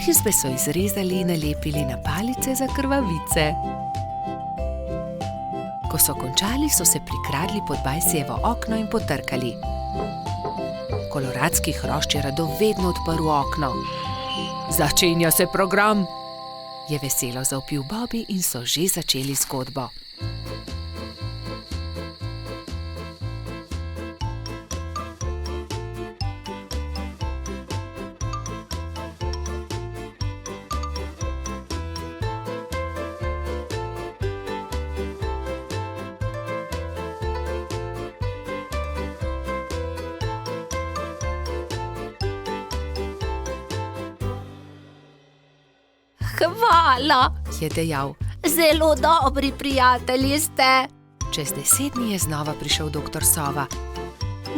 Risbe so izrezali in nalepili na palice za krvavice. Ko so končali, so se prikradli pod Bajsijevo okno in potrkali. Koloradski hrošč je rado vedno odprl okno. Začenja se program, je veselo zavpil Bobi in so že začeli zgodbo. Hvala, Je dejal. zelo dobri prijatelji ste. Čez 10 dni je znova prišel doktor Sova.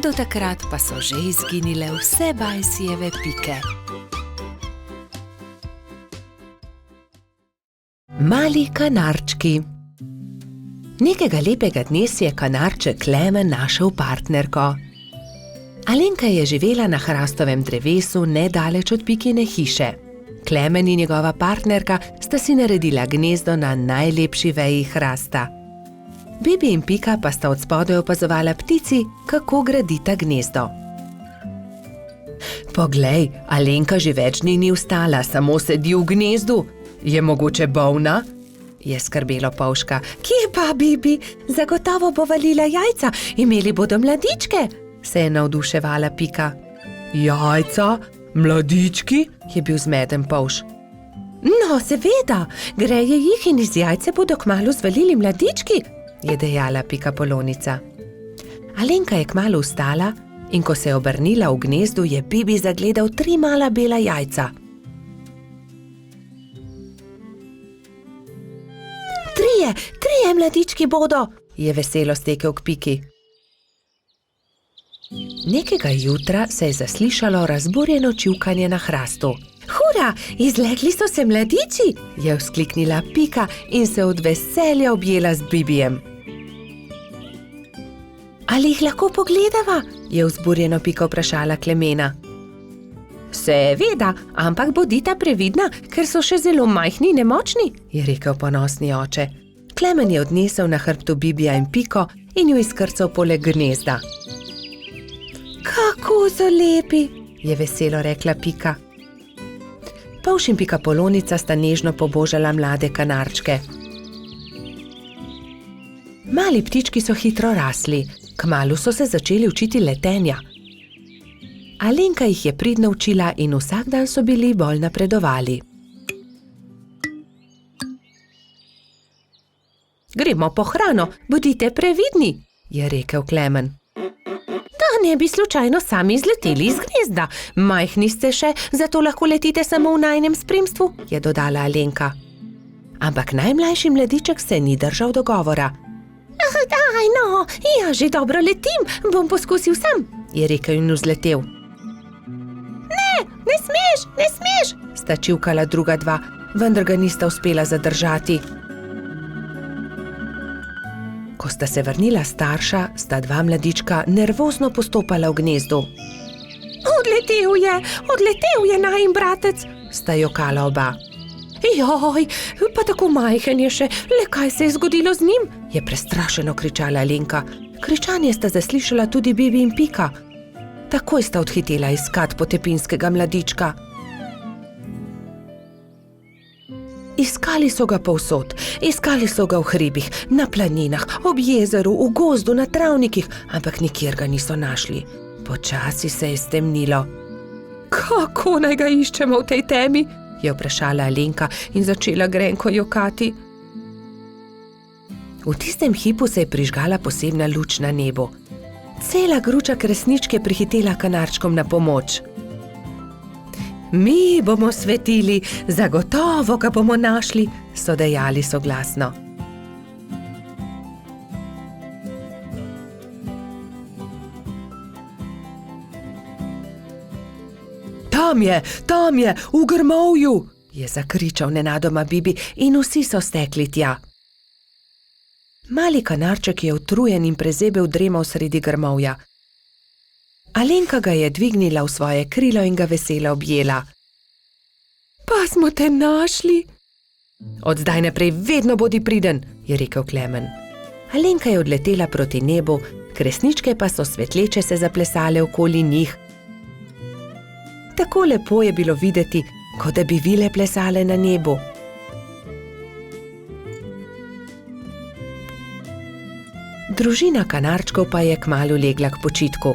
Do takrat pa so že izginile vse Bajsijeve pike. Mali kanarčki. Nekega lepega dne si je kanarček Klemen našel partnerko. Alenka je živela na hrastovem drevesu nedaleč od Pikine hiše. Klemen in njegova partnerka sta si naredila gnezdo na najlepši veji hrasta. Bibi in Pika pa sta od spodaj opazovala ptici, kako gradita gnezdo. Poglej, Alenka že več dni ni vstala, samo sedi v gnezdu. Je mogoče bolna? Je skrbelo Polžka. Kje pa, Bibi? Zagotovo bo valila jajca, imeli bodo mladičke, se je navduševala Pika. Jajca? Mladički? Je bil zmeden Polž. No, seveda, greje jih in iz jajce bodo kmalu zvalili mladički, je dejala Pika Polonica. Alenka je kmalu vstala in ko se je obrnila v gnezdu, je Bibi zagledal 3 mala bela jajca. Trije mladički bodo, je veselo stekel k Piki. Nekega jutra se je zaslišalo razburjeno čivkanje na hrastu. Hura, izlegli so se mladiči, je vzkliknila Pika in se od veselja objela z Bibijem. Ali jih lahko pogledava? Je vzburjeno Pika vprašala Klemena. Seveda, ampak bodita previdna, ker so še zelo majhni in nemočni, je rekel ponosni oče. Klemen je odnesel na hrbtu Bibija in Piko in jo izkrcal poleg gnezda. Kako so lepi, je veselo rekla Pika. Polž in Pika Polonica sta nežno pobožala mlade kanarčke. Mali ptički so hitro rasli, kmalu so se začeli učiti letenja. Alenka jih je pridno učila in vsak dan so bili bolj napredovali. Gremo po hrano, bodite previdni, je rekel Klemen. Da ne bi slučajno sami izleteli iz gnezda. Majhni ste še, zato lahko letite samo v najinem spremstvu, je dodala Alenka. Ampak najmlajši mladiček se ni držal dogovora. Daj no, ja že dobro letim, bom poskusil sam, je rekel in vzletel. Ne smeš, sta čivkala druga dva, vendar ga nista uspela zadržati. Ko sta se vrnila starša, sta 2 mladička nervozno postopala v gnezdu. Odletel je najin bratec, sta jokala oba. Joj, pa tako majhen je še, le kaj se je zgodilo z njim? Je prestrašeno kričala Alenka. Kričanje sta zaslišala tudi Bibi in Pika. Takoj sta odhitela iskat potepinskega mladička. Iskali so ga povsod, iskali so ga v hribih, na planinah, ob jezeru, v gozdu, na travnikih, ampak nikjer ga niso našli. Počasi se je stemnilo. Kako naj ga iščemo v tej temi? Je vprašala Alenka in začela grenko jokati. V tistem hipu se je prižgala posebna luč na nebu. Cela gruča kresničk je prihitela kanarčkom na pomoč. Mi bomo svetili, zagotovo ga bomo našli, so dejali soglasno. Tam je, v grmovju, je zakričal nenadoma Bibi in vsi so stekli tja. Mali kanarček je utrujen in prezebel dremal sredi grmovja. Alenka ga je dvignila v svoje krilo in ga veselo objela. Pa smo te našli. Od zdaj naprej vedno bodi priden, je rekel Klemen. Alenka je odletela proti nebu, kresničke pa so svetleče se zaplesale okoli njih. Tako lepo je bilo videti, kot da bi vile plesale na nebu. Družina kanarčkov pa je kmalu legla k počitku.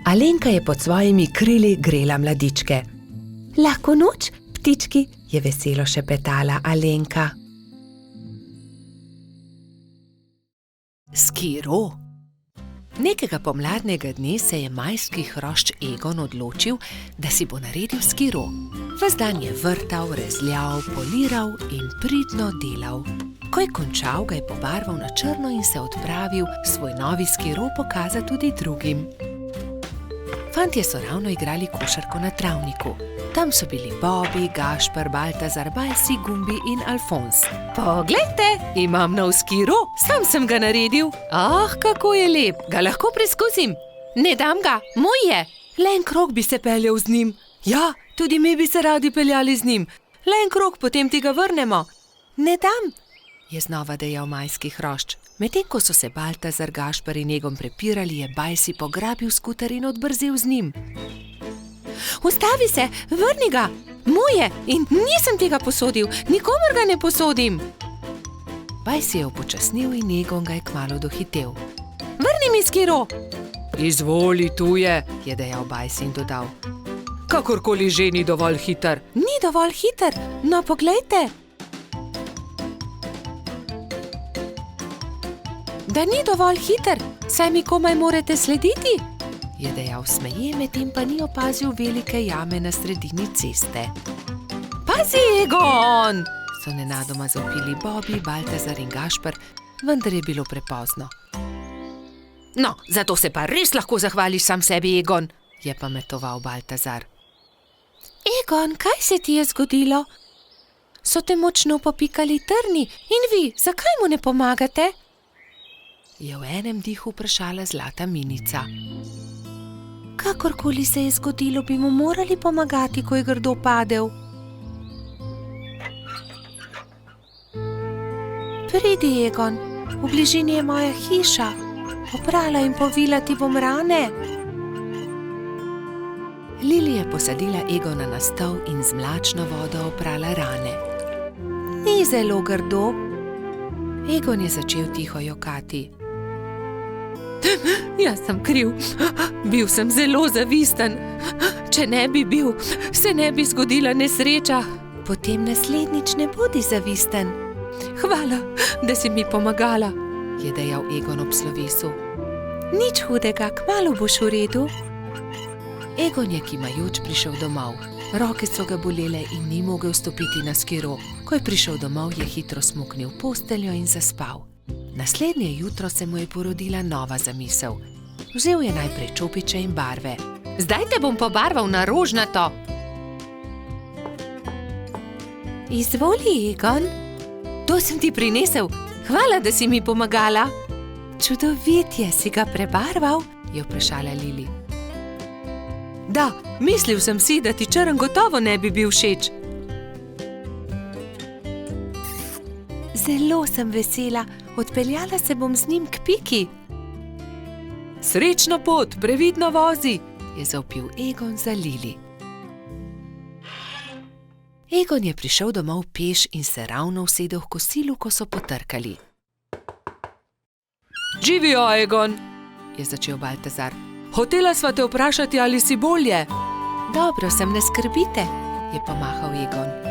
Alenka je pod svojimi krili grela mladičke. Lahko noč, ptički, je veselo šepetala Alenka. Skiro. Nekega pomladnega dne se je majski hrošč Egon odločil, da si bo naredil skiro. Ves dan je vrtal, rezljal, poliral in pridno delal. Ko je končal, ga je pobarval na črno in se odpravil svoj novi skiro pokazati tudi drugim. Fantje so ravno igrali košarko na travniku. Tam so bili Bobby, Gašper, Baltazar, Bajsi, Gumbi in Alfons. Poglejte, imam nov skiro, sam sem ga naredil. Kako je lep, ga lahko preizkusim? Ne dam ga, moj je. Le en krog bi se peljal z njim. Ja, tudi mi bi se radi peljali z njim. Le en krog, potem ti ga vrnemo. Ne dam, je znova dejal majski hrošč. Medtem ko so se Baltazar, Gašper in Egon prepirali, je Bajsi pograbil skuter in odbrzel z njim. Ustavi se, vrni ga, moj je in nisem tega posodil, nikomur ga ne posodim. Bajsi je upočasnil in Egon ga je kmalu dohitel. Vrni mi skiro. Izvoli, tu je dejal Bajsi in dodal. Kakorkoli že ni dovolj hiter. Ni dovolj hiter, no poglejte. Da ni dovolj hiter, saj mi komaj morate slediti, je dejal smeje, medtem pa ni opazil velike jame na sredini ceste. Pazi, Egon! So nenadoma zavpili Bobby, Baltazar in Gašper, vendar je bilo prepozno. No, zato se pa res lahko zahvališ sam sebi, Egon, je pametoval Baltazar. Egon, kaj se ti je zgodilo? So te močno popikali trni in vi, zakaj mu ne pomagate? Je v enem dihu vprašala zlata minica. Kakorkoli se je zgodilo, bi mu morali pomagati, ko je grdo padel. Pridi, Egon, v bližini je moja hiša. Oprala in povila ti bom rane. Lili je posadila Egona na stol in z mlačno vodo oprala rane. Ni zelo grdo. Egon je začel tiho jokati. Jaz sem kriv, bil sem zelo zavisten. Če ne bi bil, se ne bi zgodila nesreča. Potem naslednjič ne bodi zavisten. Hvala, da si mi pomagala, je dejal Egon ob slovesu. Nič hudega, kmalu boš v redu. Egon je kimajoč prišel domov. Roke so ga bolele in ni mogel stopiti na skiro. Ko je prišel domov, je hitro smuknil posteljo in zaspal. Naslednje jutro se mu je porodila nova zamisel. Vzel je najprej čopiče in barve. Zdaj te bom pobarval na rožnato. Izvoli, Egon. To sem ti prinesel. Hvala, da si mi pomagala. Čudovit je, si ga prebarval, je vprašala Lili. Da, mislil sem si, da ti črn gotovo ne bi bil všeč. Zelo sem vesela, odpeljala se bom z njim k Piki. Srečno pot, previdno vozi, je zavpil Egon za Lili. Egon je prišel domov peš in se ravno usedel v kosilu, ko so potrkali. Živijo, Egon, je začel Baltazar. Hotela sva te vprašati, ali si bolje. Dobro sem, ne skrbite, je pomahal Egon.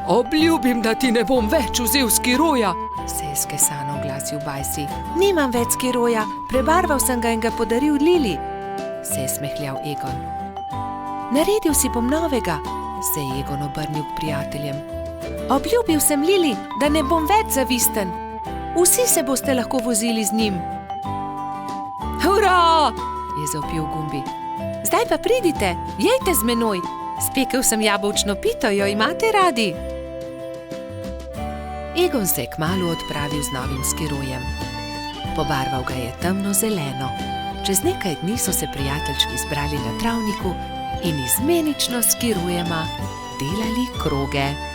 Obljubim, da ti ne bom več vzel skiroja, se je skesano oglasil Bajsi. Nimam več skiroja, prebarval sem ga in ga podaril Lili, se je smehljal Egon. Naredil si bom novega, se je Egon obrnil k prijateljem. Obljubil sem Lili, da ne bom več zavisten. Vsi se boste lahko vozili z njim. Hurra! Je zavpil Gumbi. Zdaj pa pridite, jejte z menoj. Spekel sem jabolčno pito, jo imate radi? Egon se je kmalu odpravil z novim skirojem. Pobarval ga je temno zeleno. Čez nekaj dni so se prijateljčki zbrali na travniku in izmenično s skirojema delali kroge.